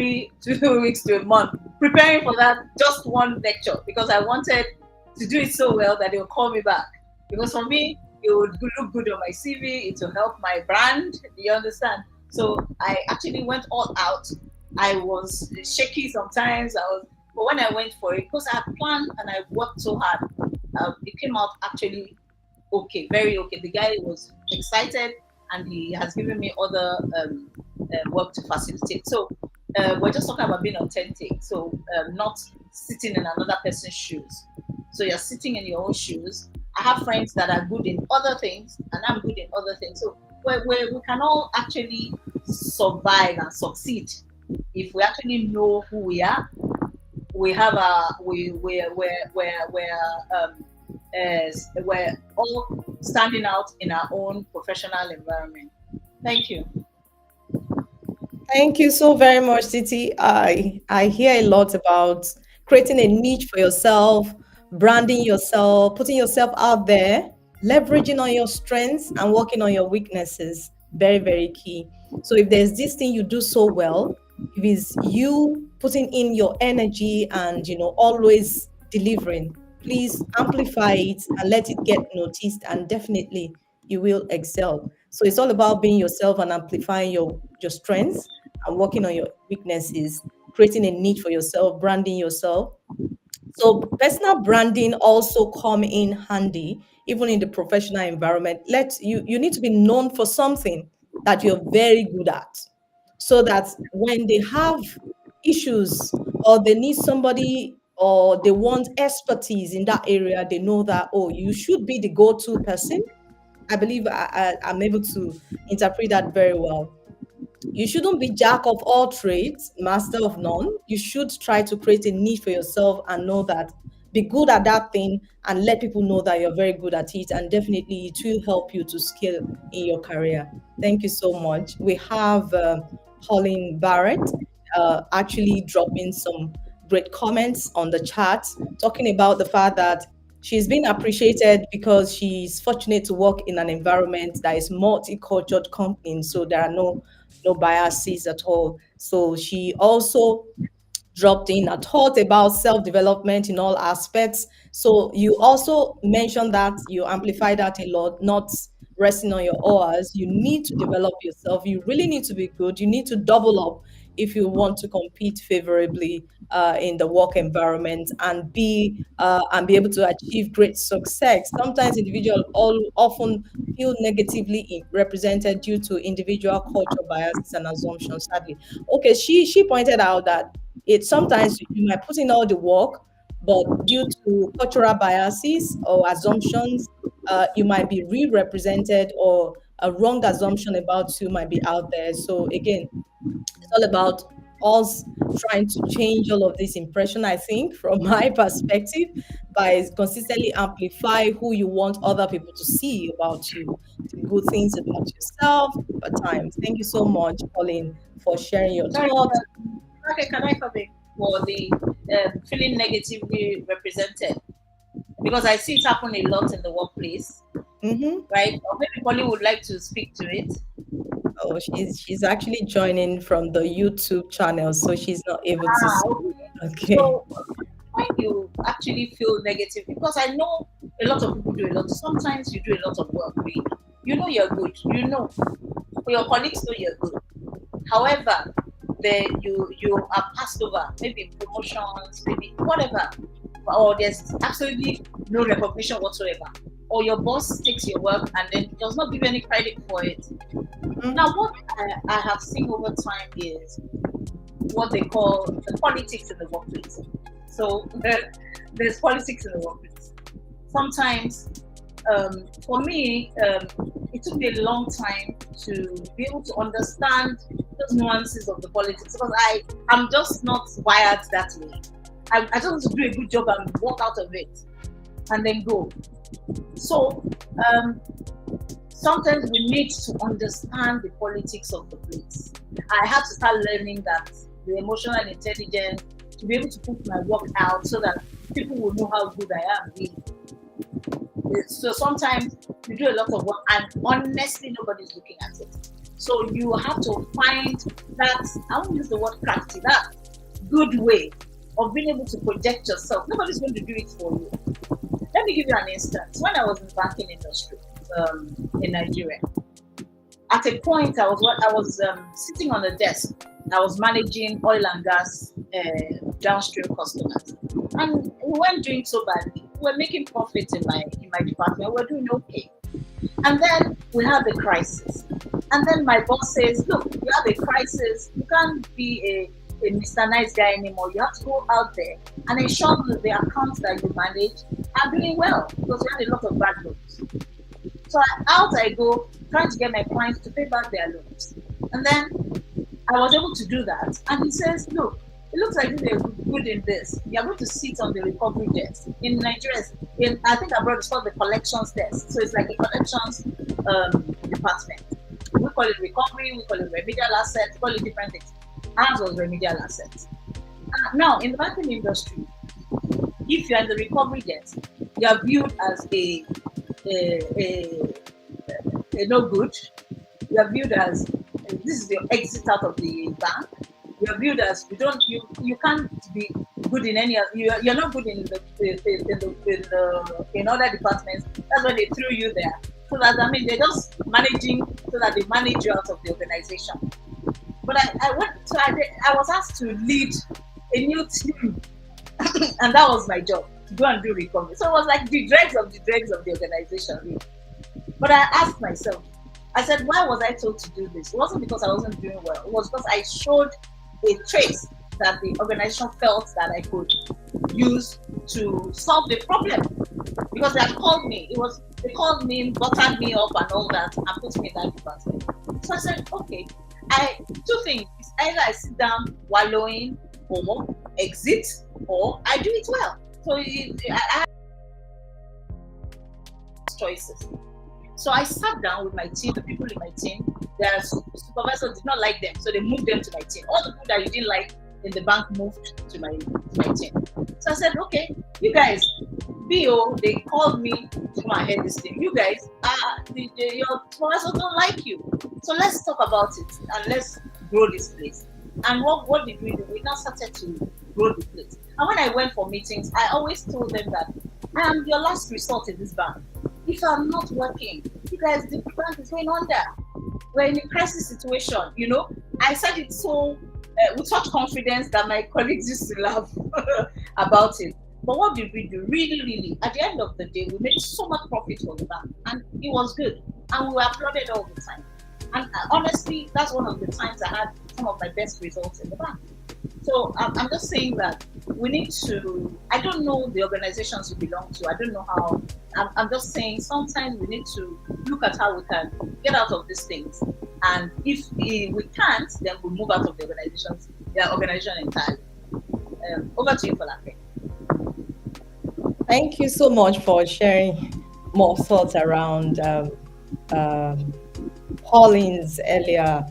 weeks to a month preparing for that just one lecture because I wanted to do it so well that they will call me back. Because for me, it would look good on my CV. It will help my brand. Do you understand? So I actually went all out. I was shaky sometimes. I was But when I went for it, because I had planned and I worked so hard, it came out actually okay, very okay. The guy was excited and he has given me other work to facilitate. So we're just talking about being authentic. So not sitting in another person's shoes. So you're sitting in your own shoes. I have friends that are good in other things and I'm good in other things. So we can all actually survive and succeed if we actually know who we are. We have a we're all standing out in our own professional environment. Thank you. Thank you so very much, Titi. I hear a lot about creating a niche for yourself, branding yourself, putting yourself out there, leveraging on your strengths and working on your weaknesses. Very, very key. So if there's this thing you do so well, if it's you putting in your energy and always delivering, please amplify it and let it get noticed, and definitely you will excel. So it's all about being yourself and amplifying your strengths and working on your weaknesses, creating a niche for yourself, branding yourself. So personal branding also come in handy even in the professional environment. You need to be known for something that you're very good at, so that when they have issues or they need somebody or they want expertise in that area, they know that, oh, you should be the go-to person. I believe I'm able to interpret that very well. You shouldn't be jack of all trades, master of none. You should try to create a niche for yourself and know that, be good at that thing and let people know that you're very good at it. And definitely it will help you to scale in your career. Thank you so much. We have Pauline Barrett actually dropping some great comments on the chat, talking about the fact that she's been appreciated because she's fortunate to work in an environment that is multicultural company. So there are no biases at all. So she also dropped in a thought about self-development in all aspects. So you also mentioned that you amplify that a lot, not resting on your oars. You need to develop yourself. You really need to be good. You need to double up if you want to compete favorably in the work environment and be able to achieve great success. Sometimes individuals often feel negatively represented due to individual cultural biases and assumptions. Sadly, okay, she pointed out that it sometimes you might put in all the work, but due to cultural biases or assumptions, you might be re-represented, or a wrong assumption about you might be out there. So again, it's all about us trying to change all of this impression, I think, from my perspective, by consistently amplify who you want other people to see about you, the good things about yourself over time. Thank you so much, Pauline, for sharing your Sorry, thoughts. okay, can I come in for the feeling negatively represented? Because I see it happen a lot in the workplace, Mm-hmm. right? Or maybe Polly would like to speak to it. Oh, she's actually joining from the YouTube channel, so she's not able to Ah, speak. okay. Okay. So when you actually feel negative, because I know a lot of people do a lot. Sometimes you do a lot of work. You know you're good. You know your colleagues know you're good. However, you are passed over, maybe promotions, maybe whatever, or there's absolutely no recognition whatsoever, or your boss takes your work and then does not give you any credit for it. Now, Mhm. what I have seen over time is what they call the politics in the workplace. So there's politics in the workplace. Sometimes, for me, it took me a long time to be able to understand those nuances of the politics because I'm just not wired that way. I just want to do a good job and walk out of it and then go. So sometimes we need to understand the politics of the place. I had to start learning that the emotional intelligence to be able to put my work out so that people will know how good I am. So sometimes you do a lot of work and honestly nobody's looking at it. So you have to find that, I won't use the word crafty, that good way of being able to project yourself. Nobody's going to do it for you. Let me give you an instance. When I was in the banking industry in Nigeria, at a point I was sitting on the desk. I was managing oil and gas downstream customers. And we weren't doing so badly. We were making profits in my department. We were doing okay. And then we had the crisis. And then my boss says, look, you have a crisis. You can't be a Mr. Nice Guy anymore. You have to go out there and ensure that the accounts that you manage are doing well, because we had a lot of bad loans. So out I go, trying to get my clients to pay back their loans. And then I was able to do that. And he says, look, it looks like you're good in this. You're going to sit on the recovery desk. In Nigeria, I think abroad it's called the collections desk. So it's like a collections department. We call it recovery, we call it remedial assets, we call it different things. Ours was remedial assets. Now, in the banking industry, if you're in the recovery desk, you are viewed as a no good. You are viewed as this is your exit out of the bank. You are viewed as you can't be good in any. You're not good in in other departments. That's why they threw you there. So that they're just managing so that they manage you out of the organization. But I was asked to lead a new team, and that was my job, to go and do recovery. So it was like the dregs of the organization. Really. But I asked myself, I said, why was I told to do this? It wasn't because I wasn't doing well. It was because I showed a trace that the organization felt that I could use to solve the problem. Because they had called me. They called me, buttered me up and all that, and put me in that department. So I said, okay, two things. It's either I sit down wallowing or exit, or I do it well. So I had choices. So I sat down with my team, the people in my team. Their supervisor did not like them, so they moved them to my team. All the people that you didn't like in the bank moved to my team. So I said, okay, you guys, BO, they called me to my head this thing. You guys, your supervisor don't like you. So let's talk about it and let's grow this place. And what did we do? We now started to grow the place. And when I went for meetings, I always told them that I am your last resort in this bank. If I'm not working, you guys, the bank is going under. We're in a crisis situation, I said it so with such confidence that my colleagues used to laugh about it. But what did we do? Really, really, at the end of the day, we made so much profit for the bank, and it was good. And we were applauded all the time. And honestly, that's one of the times I had some of my best results in the bank. So I'm just saying that we need to, I don't know the organizations we belong to. I don't know how. I'm just saying sometimes we need to look at how we can get out of these things. And if we can't, then we'll move out of the organization entirely. Over to you, Falake. Thank you so much for sharing more thoughts around Pauline's earlier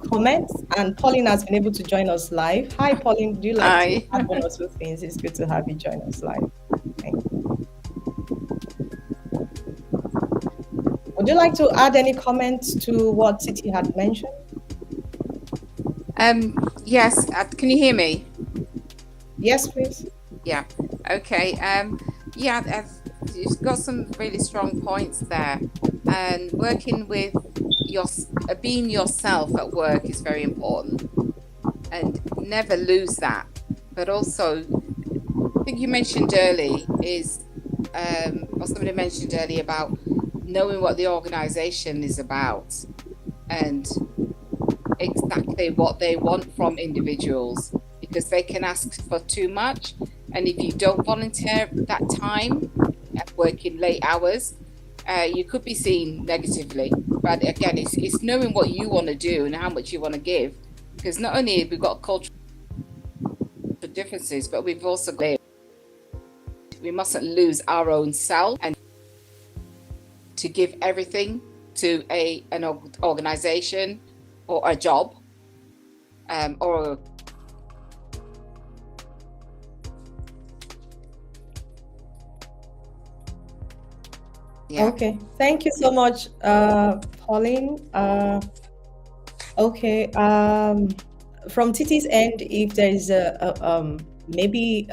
comments. And Pauline has been able to join us live. Hi, Pauline. Do you like to add one or two things? It's good to have you join us live. Thank you. Would you like to add any comments to what Titi had mentioned? Yes. Can you hear me? Yes, please. Yeah. Okay. You've got some really strong points there, and working with being yourself at work is very important, and never lose that. But also, I think you mentioned earlier or somebody mentioned earlier about knowing what the organization is about and exactly what they want from individuals, because they can ask for too much, and if you don't volunteer that time at working late hours, you could be seen negatively. But again, it's knowing what you want to do and how much you want to give, because not only have we got cultural differences, but we've also got, we mustn't lose our own self and to give everything to an organization or a job or Yeah. Okay, thank you so much, Pauline. Okay, from Titi's end, if there is maybe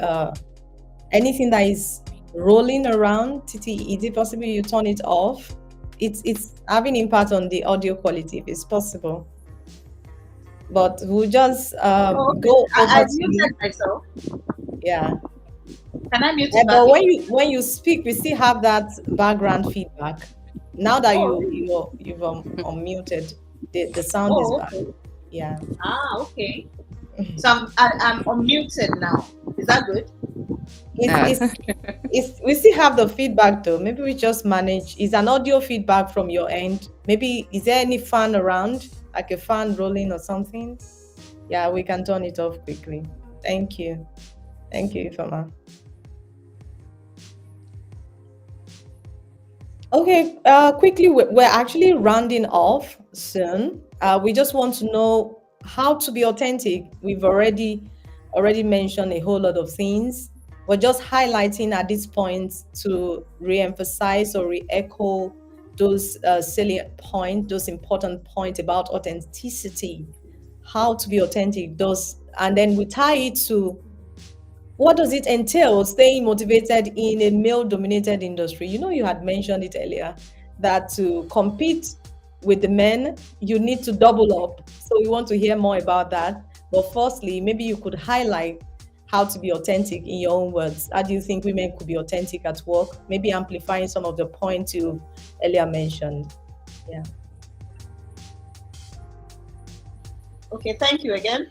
anything that is rolling around, Titi, is it possible you turn it off? It's having impact on the audio quality, if it's possible. but we'll just Oh, okay. go over I to muted you. myself. Yeah. Can I mute it back But again? when you speak, we still have that background feedback. Now that Oh, really? you've unmuted, the sound is Oh, back. okay. Yeah. Ah, okay. So I'm unmuted now. Is that good? It's No. it's it's we still have the feedback though. Maybe we just manage. Is an audio feedback from your end? Maybe is there any fan around, like a fan rolling or something? Yeah, we can turn it off quickly. Thank you. Thank you, Ifama. Okay, quickly, we're actually rounding off soon. We just want to know how to be authentic. We've already mentioned a whole lot of things. We're just highlighting at this point to re-emphasize or re-echo those salient points, those important points about authenticity. How to be authentic, those, and then we tie it to what does it entail staying motivated in a male dominated industry? You know, you had mentioned it earlier that to compete with the men, you need to double up. So we want to hear more about that. But firstly, maybe you could highlight how to be authentic in your own words. How do you think women could be authentic at work? Maybe amplifying some of the points you earlier mentioned. Yeah. Okay, thank you again.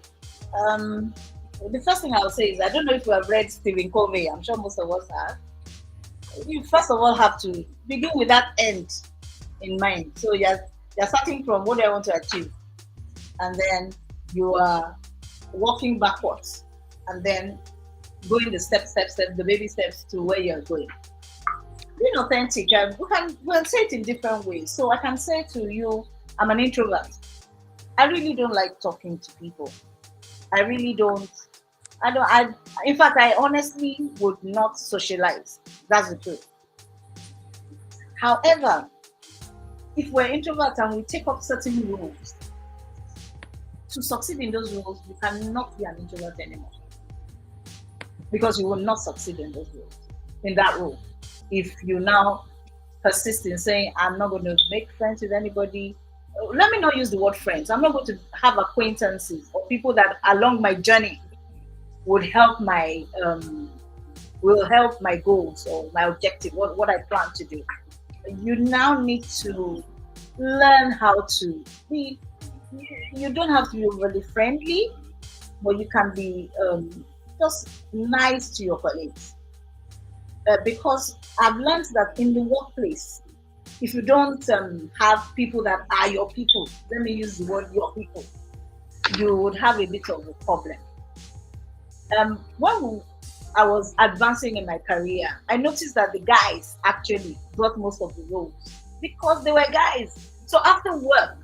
Um, the first thing I'll say is I don't know if you have read Stephen Covey. I'm sure most of us have. You first of all have to begin with that end in mind. So you're starting from what I want to achieve, and then you are walking backwards, and then going the step, the baby steps to where you're going. Being authentic, we can say it in different ways. So I can say to you, I'm an introvert. I really don't like talking to people. I really don't. I don't. In fact, I honestly would not socialize. That's the truth. However, if we're introverts and we take up certain roles, to succeed in those roles, you cannot be an introvert anymore because you will not succeed in those roles, in that role. If you now persist in saying, I'm not going to make friends with anybody, let me not use the word friends. I'm not going to have acquaintances or people that along my journey would help my will help my goals or my objective, what I plan to do. You now need to learn how to be. You don't have to be really friendly, but you can be just nice to your colleagues. Because I've learned that in the workplace, if you don't have people that are your people, let me use the word your people, you would have a bit of a problem. When I was advancing in my career, I noticed that the guys actually got most of the roles because they were guys. So after work,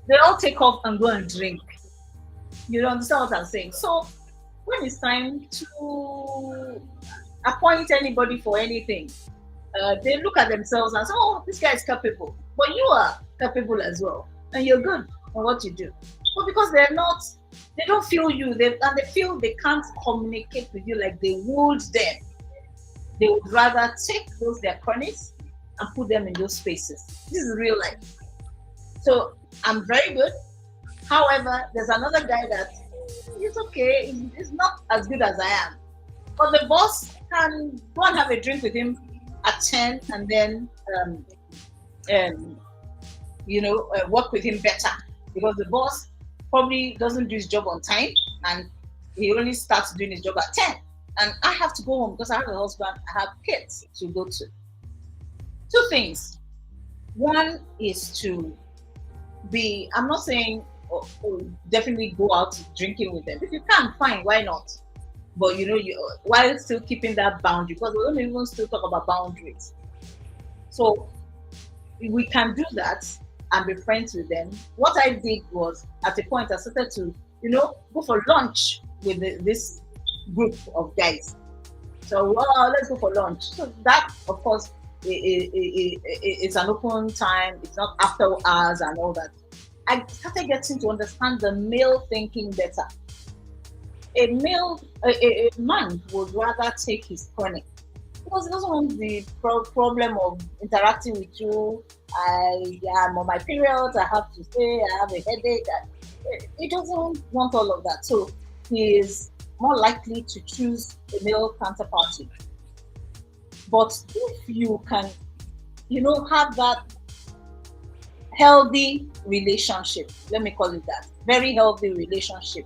they all take off and go and drink. You understand what I'm saying? So when it's time to appoint anybody for anything, they look at themselves and say, "Oh, this guy is capable," but you are capable as well, and you're good on what you do. But because they don't feel you, and they feel they can't communicate with you like they would them. They would rather take those their cronies and put them in those spaces. This is real life. So I'm very good. However, there's another guy that is okay. He's not as good as I am. But the boss can go and have a drink with him at 10 and then, um, work with him better. Because the boss probably doesn't do his job on time and he only starts doing his job at 10. And I have to go home because I have a husband, I have kids to go to. Two things. One is to I'm not saying definitely go out drinking with them. If you can, fine, why not? But while still keeping that boundary, because we don't even still talk about boundaries. So we can do that and be friends with them. What I did was at a point I started to, go for lunch with this group of guys. So let's go for lunch. So that, of course, it's an open time. It's not after hours and all that. I started getting to understand the male thinking better. A man would rather take his chronic because he doesn't want the problem of interacting with you. I am on my period. I have to stay. I have a headache. he doesn't want all of that. So he is more likely to choose a male counterparty. But if you can, have that healthy relationship, let me call it that, very healthy relationship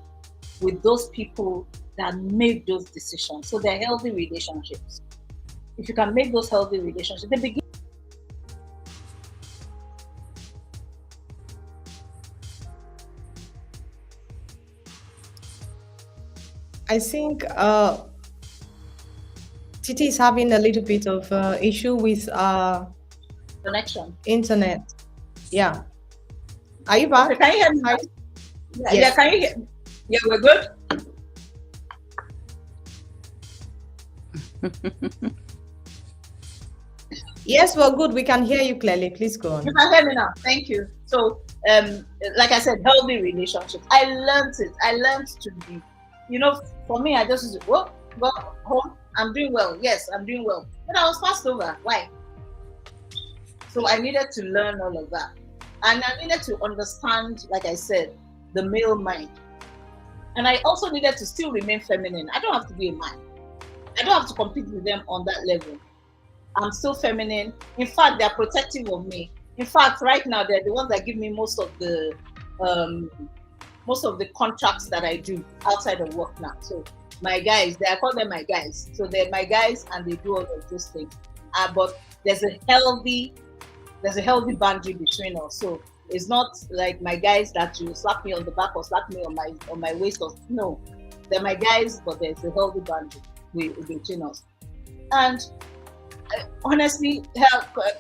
with those people that make those decisions. So they're healthy relationships. If you can make those healthy relationships, they begin. I think Titi is having a little bit of issue with Connection. internet. Yeah. Are you Okay, back? can you hear me Hi. now? Yeah, Yes. can you hear? Yeah, we're good. Yes, we're good. We can hear you clearly. Please go You on. can hear me now. Thank you. So, like I said, healthy relationships. I learned it. I learned to be, for me, I just go home. I'm doing well. Yes, I'm doing well. But I was passed over. Why? So I needed to learn all of that, and I needed to understand, like I said, the male mind. And I also needed to still remain feminine. I don't have to be a man. I don't have to compete with them on that level. I'm still feminine. In fact, they're protective of me. In fact, right now they're the ones that give me um, most of the contracts that I do outside of work now. So my guys, I call them my guys. So they're my guys, and they do all of those things. But there's a healthy boundary between us. So it's not like my guys that you slap me on the back or slap me on my waist. Or no, they're my guys, but there's a healthy boundary between us. And honestly,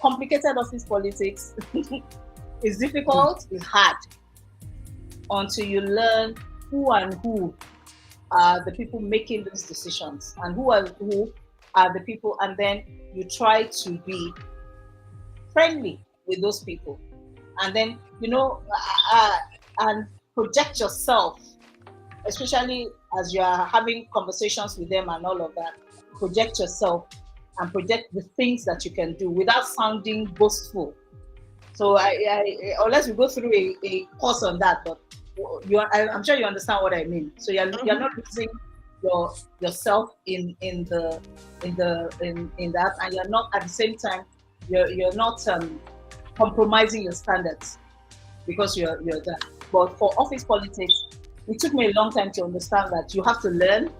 complicated office politics is difficult, it's hard until you learn who and who are the people making those decisions and who are the people, and then you try to be friendly with those people, and then and project yourself, especially as you are having conversations with them and all of that. Project yourself and project the things that you can do without sounding boastful. So unless we go through a course on that, but I'm sure you understand what I mean. So you're not losing yourself in that, and you're not at the same time you're not compromising your standards because you're that. But for office politics, it took me a long time to understand that you have to learn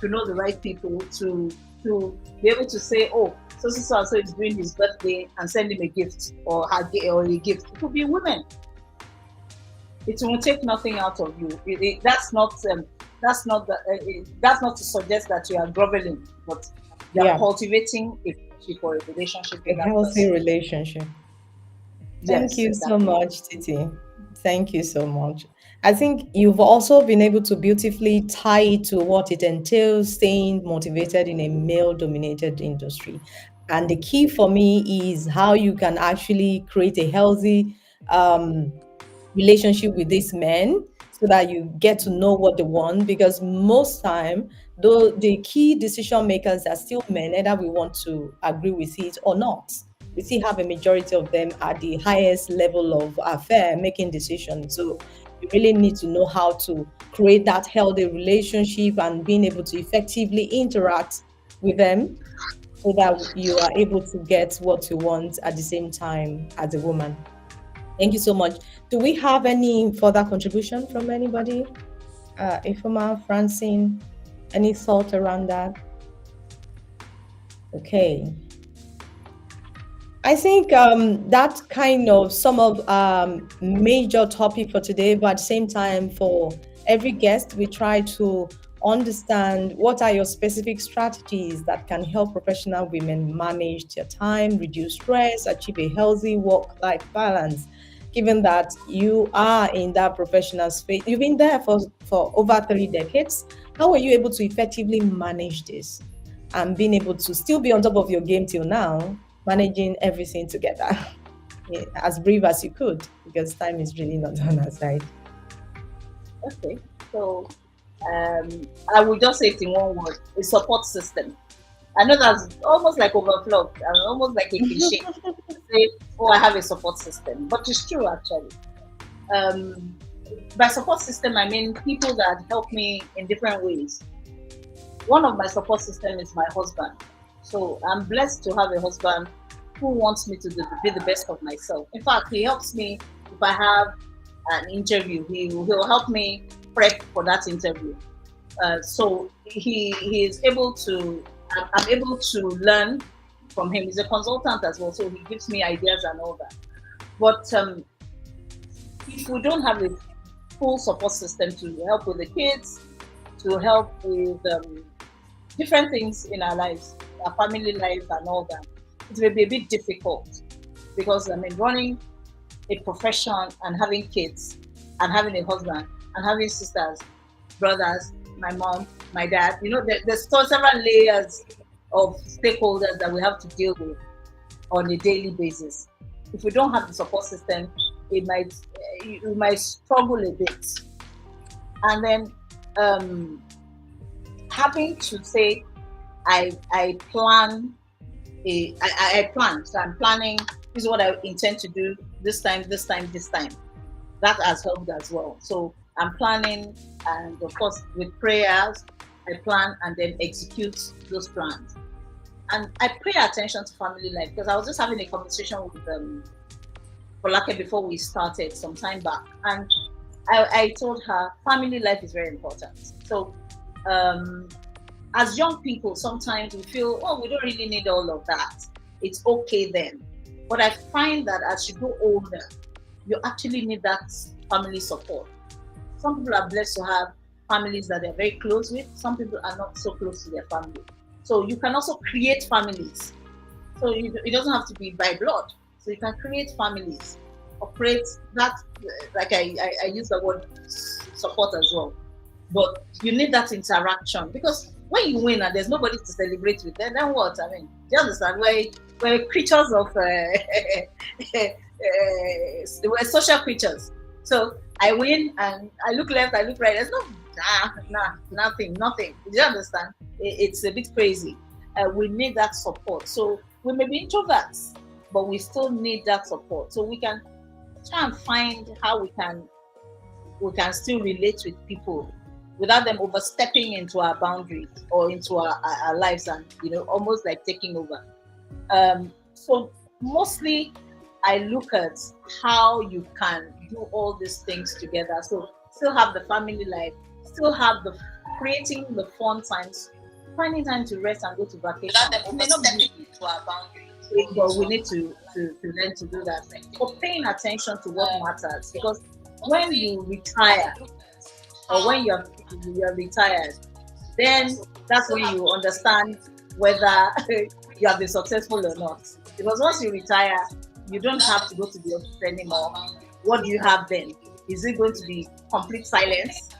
to know the right people to be able to say, oh, so and so is doing his birthday, and send him a gift or a gift. It could be women. It will take nothing out of you. That's not to suggest that you are groveling, but you are Yeah. cultivating a friendship or a relationship A with that healthy person. relationship. Thank Yes, you so exactly. much, Titi. Thank you so much. I think you've also been able to beautifully tie it to what it entails staying motivated in a male dominated industry. And the key for me is how you can actually create a healthy um, relationship with these men so that you get to know what they want, because most time though the key decision makers are still men, either we want to agree with it or not. We still have a majority of them at the highest level of affair making decisions. So you really need to know how to create that healthy relationship and being able to effectively interact with them so that you are able to get what you want at the same time as a woman. Thank you so much. Do we have any further contribution from anybody? Ifoma, Francine, any thought around that? Okay. I think that kind of some of major topic for today, but at the same time, for every guest, we try to understand what are your specific strategies that can help professional women manage their time, reduce stress, achieve a healthy work-life balance. Given that you are in that professional space, you've been there for over 3 decades. How were you able to effectively manage this and being able to still be on top of your game till now, managing everything together as brief as you could, because time is really not on our side. Okay. So I will just say it in one word: a support system. I know that's almost like overflow, almost like a cliche. Say, oh, I have a support system, but it's true actually. Um, by support system, I mean people that help me in different ways. One of my support system is my husband. So I'm blessed to have a husband who wants me to be the best of myself. In fact, he helps me if I have an interview. He'll help me prep for that interview. So he is able to. I'm able to learn from him. He's a consultant as well, so he gives me ideas and all that. But if we don't have a full support system to help with the kids, to help with different things in our lives, our family life, and all that, it will be a bit difficult because I mean, running a profession and having kids and having a husband and having sisters, brothers, my mom, my dad, you know, there's still several layers of stakeholders that we have to deal with on a daily basis. If we don't have the support system, it might we might struggle a bit. And then having to say, I plan I plan. So I'm planning. This is what I intend to do this time, this time, this time. That has helped as well. So I'm planning, and of course with prayers, I plan and then execute those plans. And I pay attention to family life because I was just having a conversation with Folake before we started some time back, and I told her family life is very important. So as young people, sometimes we feel, oh, we don't really need all of that. It's okay then. But I find that as you grow older, you actually need that family support. Some people are blessed to have families that they're very close with. Some people are not so close to their family. So you can also create families. So it doesn't have to be by blood. So you can create families, operate that, like I use the word support as well. But you need that interaction because when you win and there's nobody to celebrate with, then what? I mean, do you understand? We're creatures of, we're social creatures. So I win and I look left, I look right. There's nothing. Do you understand? It's a bit crazy. We need that support. So we may be introverts, but we still need that support. So we can try and find how we can still relate with people without them overstepping into our boundaries or into our lives and, you know, almost like taking over. So mostly I look at how you can do all these things together. So still have the family life, still have the creating the fun times, finding time to rest and go to vacation. Without them overstepping into our boundaries. But we need to learn to do that. But paying attention to what matters, because when you retire or when you're retired, then that's when you understand whether you have been successful or not. Because once you retire, you don't have to go to the office anymore. What do you have then? Is it going to be complete silence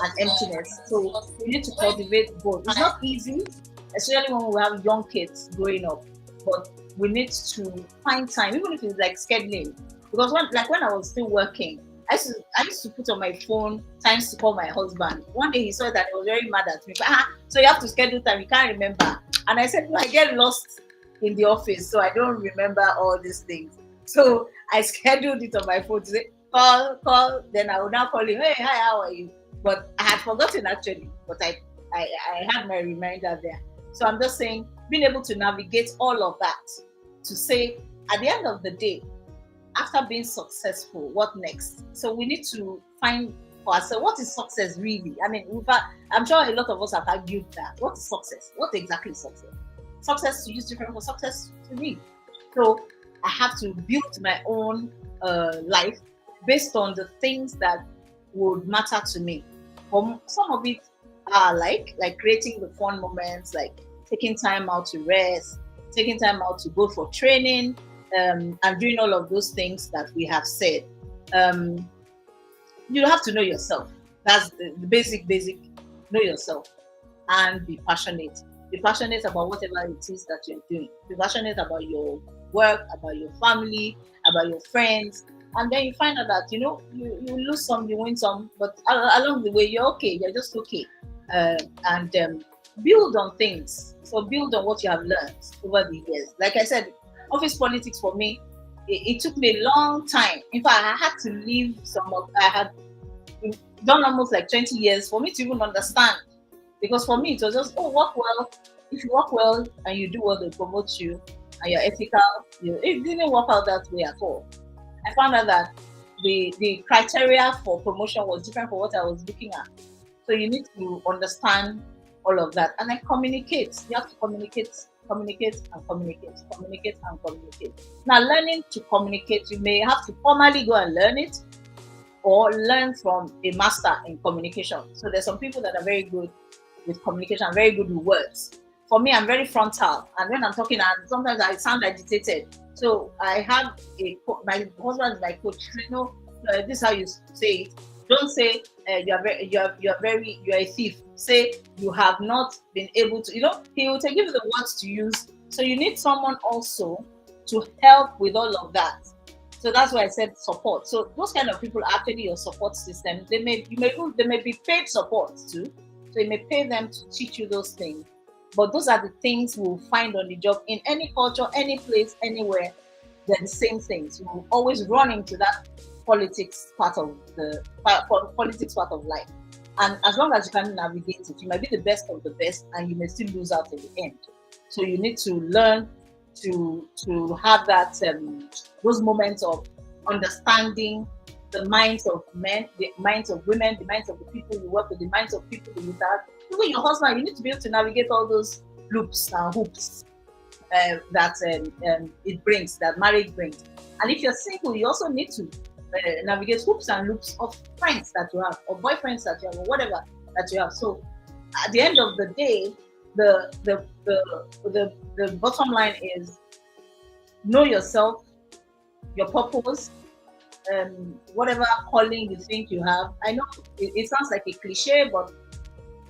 and emptiness? So we need to cultivate both. It's not easy, especially when we have young kids growing up, but we need to find time, even if it's like scheduling. Because when I was still working, I used to put on my phone times to call my husband. One day he saw that I was very mad at me. So you have to schedule time, you can't remember. And I said, I get lost in the office, so I don't remember all these things. So I scheduled it on my phone to say, call, then I will now call him, hey, hi, how are you? But I had forgotten actually, but I had my reminder there. So I'm just saying, being able to navigate all of that to say, at the end of the day, after being successful, what next? So we need to find for ourselves, what is success really? I mean, I'm sure a lot of us have argued that. What is success? What exactly is success? Success to you is different from success to me. So I have to build my own life based on the things that would matter to me. Some of it are like creating the fun moments, like taking time out to rest, taking time out to go for training, and doing all of those things that we have said. You have to know yourself. That's the basic. Know yourself and be passionate. Be passionate about whatever it is that you're doing. Be passionate about your work, about your family, about your friends. And then you find out that, you lose some, you win some, but along the way, you're okay. You're just okay. And build on things. So build on what you have learned over the years. Like I said, office politics for me, it took me a long time. In fact, I had to leave We've done almost like 20 years for me to even understand. Because for me, it was just, oh, work well. If you work well and you do well, they promote you and you're ethical. It didn't work out that way at all. I found out that the criteria for promotion was different from what I was looking at. So you need to understand all of that and then communicate. You have to communicate, communicate, and communicate, communicate, and communicate. Now, learning to communicate, you may have to formally go and learn it or learn from a master in communication. So there's some people that are very good with communication, very good with words. For me, I'm very frontal, and when I'm talking, and sometimes I sound agitated. So I have my husband is my coach. This is how you say it. Don't say you're a thief. Say you have not been able to. He will give you the words to use. So you need someone also to help with all of that. So that's why I said support. So those kind of people are actually your support system. They may be paid support too. So you may pay them to teach you those things. But those are the things we'll find on the job in any culture, any place, anywhere. They're the same things. You will always run into that politics part of life. And as long as you can navigate it, you might be the best of the best, and you may still lose out at the end. So you need to learn to have that those moments of understanding the minds of men, the minds of women, the minds of the people you work with, the minds of people you have. Even your husband, you need to be able to navigate all those loops and hoops that it brings, that marriage brings. And if you're single, you also need to navigate hoops and loops of friends that you have, or boyfriends that you have, or whatever that you have. So at the end of the day, the bottom line is know yourself, your purpose, whatever calling you think you have. I know it sounds like a cliche, but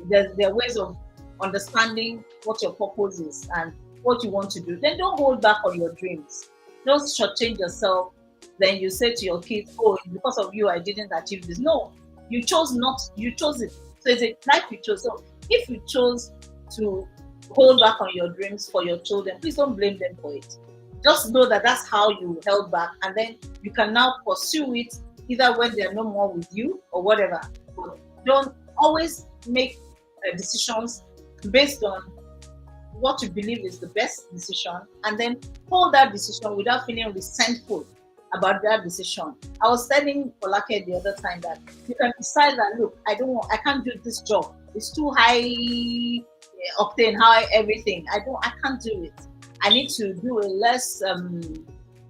there are ways of understanding what your purpose is and what you want to do. Then don't hold back on your dreams. Don't shortchange yourself. Then you say to your kids, oh, because of you, I didn't achieve this. No, you chose it. So it's a life you chose. So if you chose to hold back on your dreams for your children, please don't blame them for it. Just know that that's how you held back, and then you can now pursue it either when they're no more with you or whatever. But don't always make decisions based on what you believe is the best decision, and then hold that decision without feeling resentful about that decision. I was telling Folake the other time that you can decide that, look, I can't do this job. It's too high octane, high everything. I can't do it. I need to do a less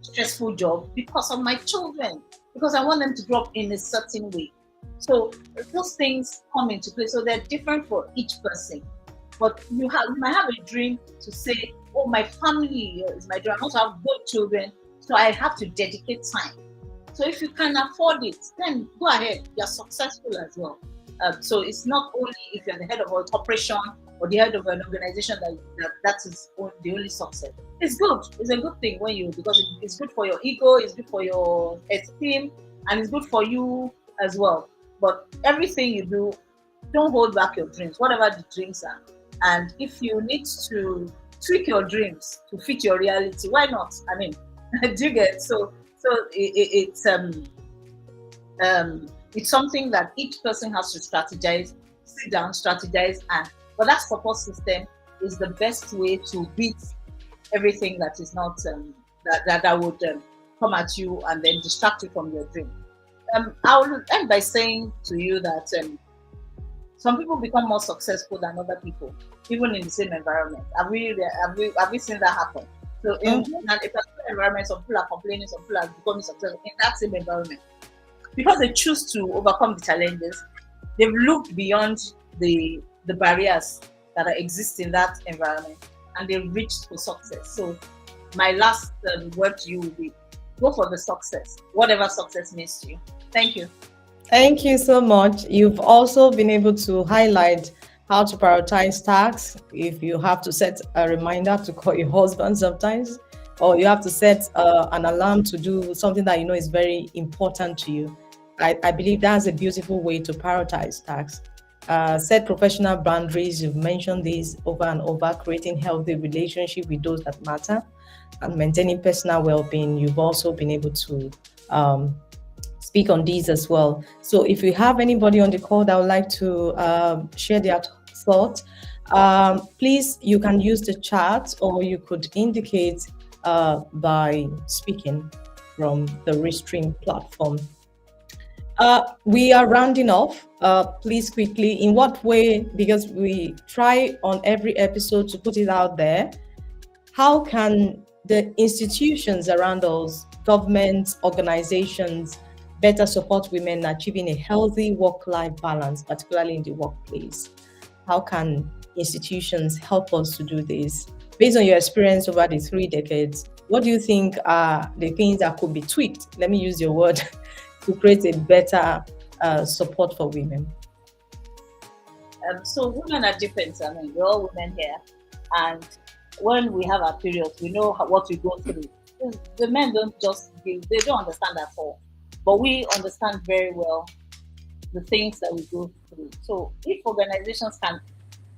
stressful job because of my children, because I want them to grow up in a certain way. So those things come into play. So they're different for each person. But you might have a dream to say, oh, my family is my dream. I want to have both children, so I have to dedicate time. So if you can afford it, then go ahead. You're successful as well. So it's not only if you're the head of a corporation or the head of an organization that is the only success. It's good. It's a good thing because it's good for your ego, it's good for your esteem, and it's good for you as well. But everything you do, don't hold back your dreams, whatever the dreams are. And if you need to tweak your dreams to fit your reality, why not? I mean, do you get? So it's something that each person has to strategize, sit down, strategize, but that support system is the best way to beat everything that is not that would come at you and then distract you from your dream. I will end by saying to you that some people become more successful than other people, even in the same environment. Have we seen that happen? So in a particular environment, some people are complaining, some people are becoming successful in that same environment. Because they choose to overcome the challenges, they've looked beyond the barriers that exist in that environment, and they've reached for success. So my last word to you will be, go for the success, whatever success means to you. Thank you. Thank you so much. You've also been able to highlight how to prioritize tasks. If you have to set a reminder to call your husband sometimes, or you have to set an alarm to do something that you know is very important to you. I believe that's a beautiful way to prioritize tasks. Set professional boundaries. You've mentioned these over and over, creating healthy relationship with those that matter, and maintaining personal well-being. You've also been able to speak on these as well. So if we have anybody on the call that would like to share their thoughts, please, you can use the chat or you could indicate by speaking from the Restream platform. We are rounding off. Please quickly, in what way, because we try on every episode to put it out there, how can the institutions around us, governments, organizations, better support women in achieving a healthy work-life balance, particularly in the workplace? How can institutions help us to do this? Based on your experience over the 3 decades, what do you think are the things that could be tweaked? Let me use your word to create a better support for women. So women are different. I mean, we're all women here, and when we have our periods, we know what we go through. The men don't just give; they don't understand at all, but we understand very well the things that we go through. So if organizations can,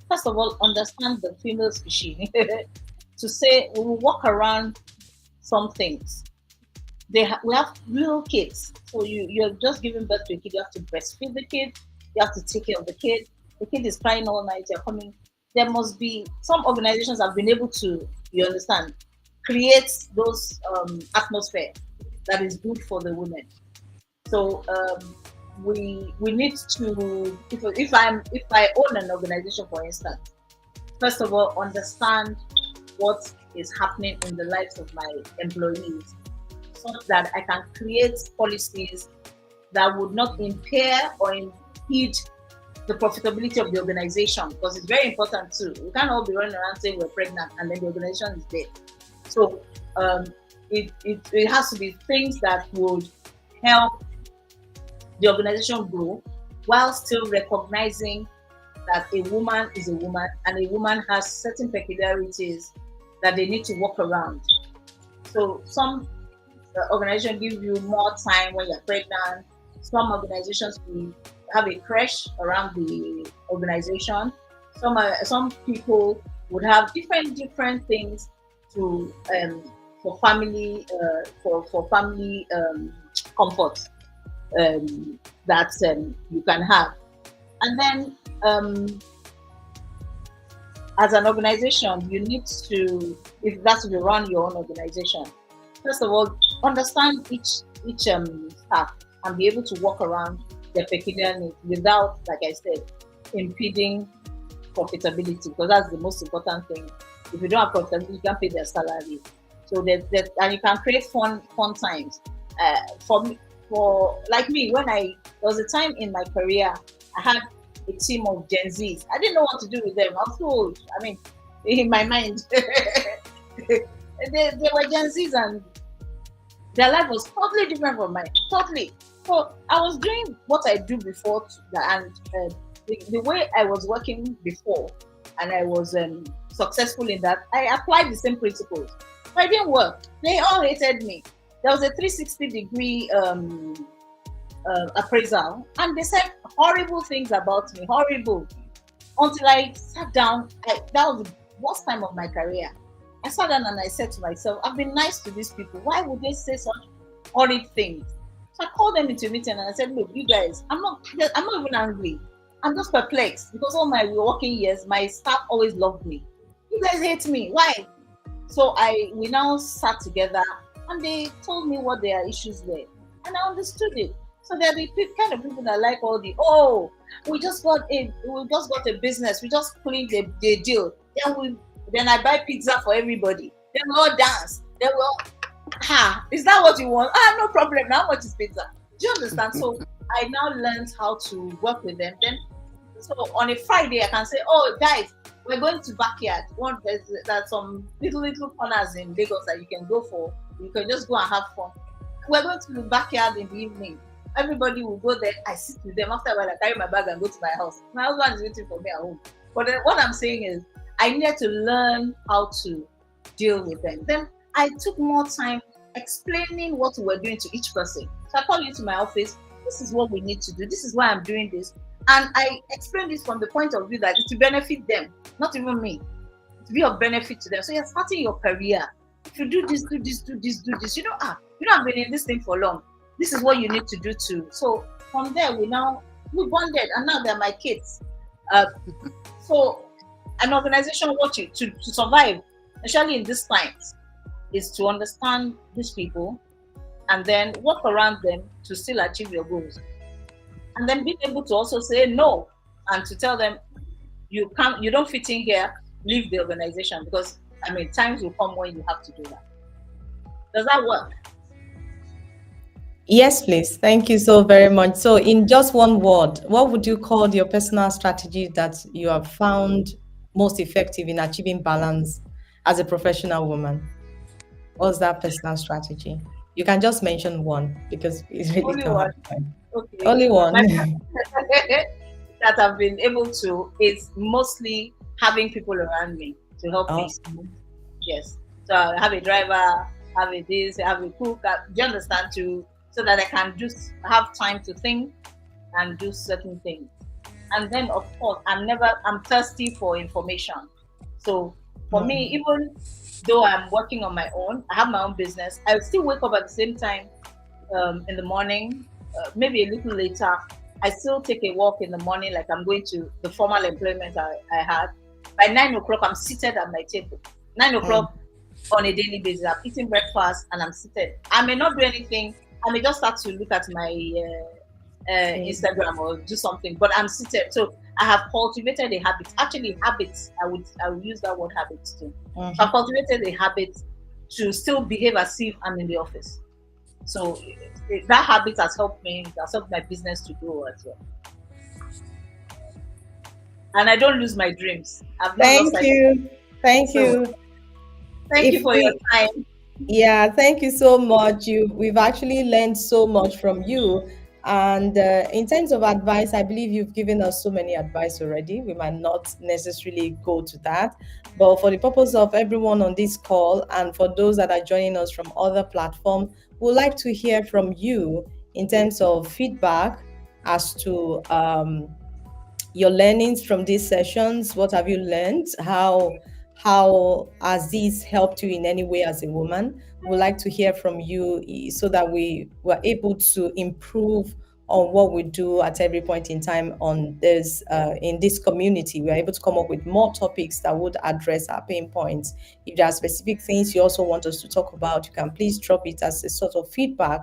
first of all, understand the female species, to say we will walk around some things. We have little kids, so you're just giving birth to a kid. You have to breastfeed the kid. You have to take care of the kid. The kid is crying all night. You're coming. There must be some organizations have been able to, you understand, create those atmosphere that is good for the women. So we need to, if I own an organization, for instance, first of all, understand what is happening in the lives of my employees, so that I can create policies that would not impair or impede the profitability of the organization, because it's very important too. We can't all be running around saying we're pregnant and then the organization is dead. So it has to be things that would help the organization grow while still recognizing that a woman is a woman and a woman has certain peculiarities that they need to work around. So some organizations give you more time when you're pregnant. Some organizations will have a creche around the organization. Some people would have different things to for family comfort that you can have. And then as an organization, you need to, if that's to run your own organization, first of all, understand each staff and be able to work around their peculiar needs without, like I said, impeding profitability, because that's the most important thing. If you don't have profitability, you can't pay their salary. So that and you can create fun times. For like me, there was a time in my career, I had a team of Gen Zs. I didn't know what to do with them. I was so old. I mean, in my mind, they were Gen Zs and their life was totally different from mine. Totally. So I was doing what I do before, and the way I was working before, and I was successful in that, I applied the same principles. But it didn't work. They all hated me. There was a 360-degree appraisal, and they said horrible things about me, horrible. Until I sat down, that was the worst time of my career. I sat down and I said to myself, I've been nice to these people. Why would they say such horrid things? So I called them into a meeting and I said, look, you guys, I'm not even angry. I'm just perplexed because all my working years, my staff always loved me. You guys hate me. Why? So we now sat together and they told me what their issues were. And I understood it. So they're the kind of people that like all we just got a business. We just cleaned the deal. Then I buy pizza for everybody. Then we all dance. Then we all, is that what you want? No problem. Now how much is pizza? Do you understand? So I now learned how to work with them. Then, so on a Friday, I can say, oh, guys, we're going to backyard. There's some little corners in Lagos that you can go for. You can just go and have fun. We're going to the backyard in the evening. Everybody will go there. I sit with them. After a while, I carry my bag and go to my house. My husband is waiting for me at home. But then what I'm saying is, I needed to learn how to deal with them. Then I took more time explaining what we were doing to each person. So I called you to my office. This is what we need to do. This is why I'm doing this. And I explained this from the point of view that it's to benefit them, not even me. To be of benefit to them. So you're starting your career. If you do this, do this, do this, do this. You know, I've been in this thing for long. This is what you need to do too. So from there, we bonded, and now they're my kids. Uh, so an organization, what you to survive, especially in these times, is to understand these people and then work around them to still achieve your goals. And then being able to also say no and to tell them you don't fit in here, leave the organization, because I mean times will come when you have to do that. Does that work? Yes, please. Thank you so very much. So, in just one word, what would you call your personal strategy that you have found most effective in achieving balance as a professional woman? What's that personal strategy? You can just mention one because we really Only don't one. have time. Okay. Only My one. that I've been able to is mostly having people around me to help me. Awesome. Yes. So I have a driver, have a this, have a cook. Do you understand? To so that I can just have time to think and do certain things. And then of course I'm thirsty for information. So for me, Mm, even though I'm working on my own, I have my own business, I still wake up at the same time in the morning, maybe a little later. I still take a walk in the morning, like I'm going to the formal employment I had. By 9 o'clock, I'm seated at my table. Nine mm, o'clock on a daily basis, I'm eating breakfast and I'm seated. I may not do anything. I may just start to look at my mm, Instagram or do something, but I'm seated. So I have cultivated a habit. Actually, habits. I would use that word habits too. So I've mhm. cultivated a habit to still behave as if I'm in the office. So that habit has helped me. It has helped my business to grow as well. And I don't lose my dreams. I've not lost Thank sight of it. you. Thank So you. thank you If for your we time. Yeah, thank you so much. We've actually learned so much from you. And in terms of advice, I believe you've given us so many advice already. We might not necessarily go to that, but for the purpose of everyone on this call and for those that are joining us from other platforms, we'd like to hear from you in terms of feedback as to your learnings from these sessions. What have you learned? How has this helped you in any way as a woman? We'd like to hear from you so that we were able to improve on what we do at every point in time on this in this community. We're able to come up with more topics that would address our pain points. If there are specific things you also want us to talk about, you can please drop it as a sort of feedback.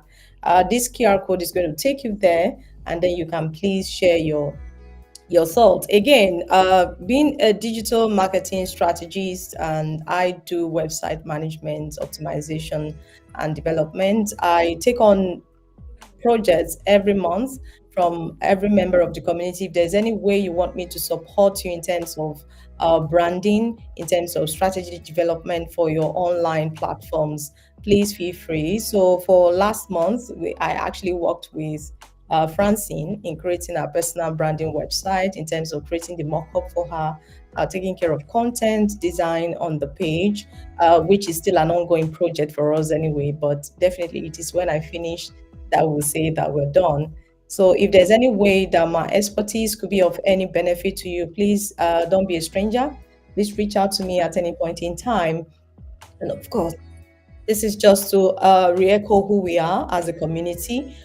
This QR code is going to take you there, and then you can please share your thoughts. Again, being a digital marketing strategist, and I do website management, optimization, and development. I take on projects every month from every member of the community. If there's any way you want me to support you in terms of branding, in terms of strategy development for your online platforms, please feel free. So for last month, I actually worked with Francine in creating our personal branding website, in terms of creating the mock-up for her, taking care of content design on the page, which is still an ongoing project for us anyway. But definitely, it is when I finish that will say that we're done. So if there's any way that my expertise could be of any benefit to you, please don't be a stranger. Please reach out to me at any point in time. And of course, this is just to re-echo who we are as a community,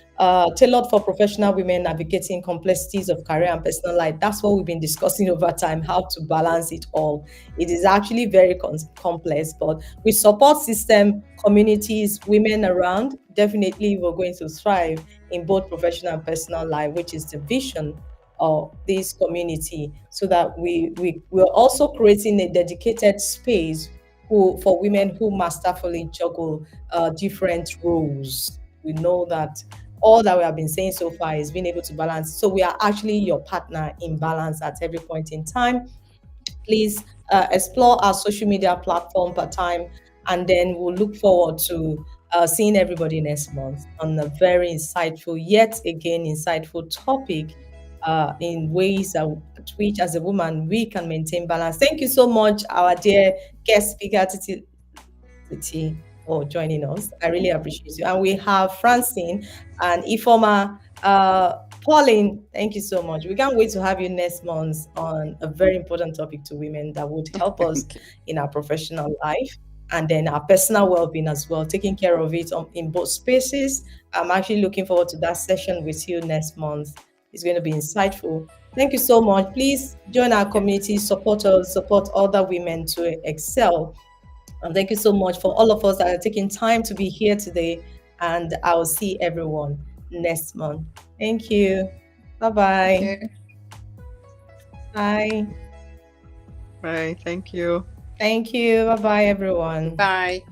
tailored for professional women navigating complexities of career and personal life. That's what we've been discussing over time, how to balance it all. It is actually very complex, but with support system, communities, women around, definitely we're going to thrive in both professional and personal life, which is the vision of this community, so that we're also creating a dedicated space for women who masterfully juggle different roles. We know that all that we have been saying so far is being able to balance. So we are actually your partner in balance at every point in time. Please explore our social media platform per time, and then we'll look forward to seeing everybody next month on a very insightful, yet again insightful topic, in ways at which, as a woman, we can maintain balance. Thank you so much, our dear guest speaker, Titi, for joining us. I really appreciate you. And we have Francine and Ifoma. Pauline, thank you so much. We can't wait to have you next month on a very important topic to women that would help us Okay. in our professional life. and then our personal well-being as well, taking care of it in both spaces. I'm actually looking forward to that session with you next month. It's going to be insightful. Thank you so much. Please join our community, support us, support other women to excel. And thank you so much for all of us that are taking time to be here today. And I will see everyone next month. Thank you. Thank Bye-bye. you. Bye. Bye. Thank you. Thank you. Bye-bye, everyone. Bye.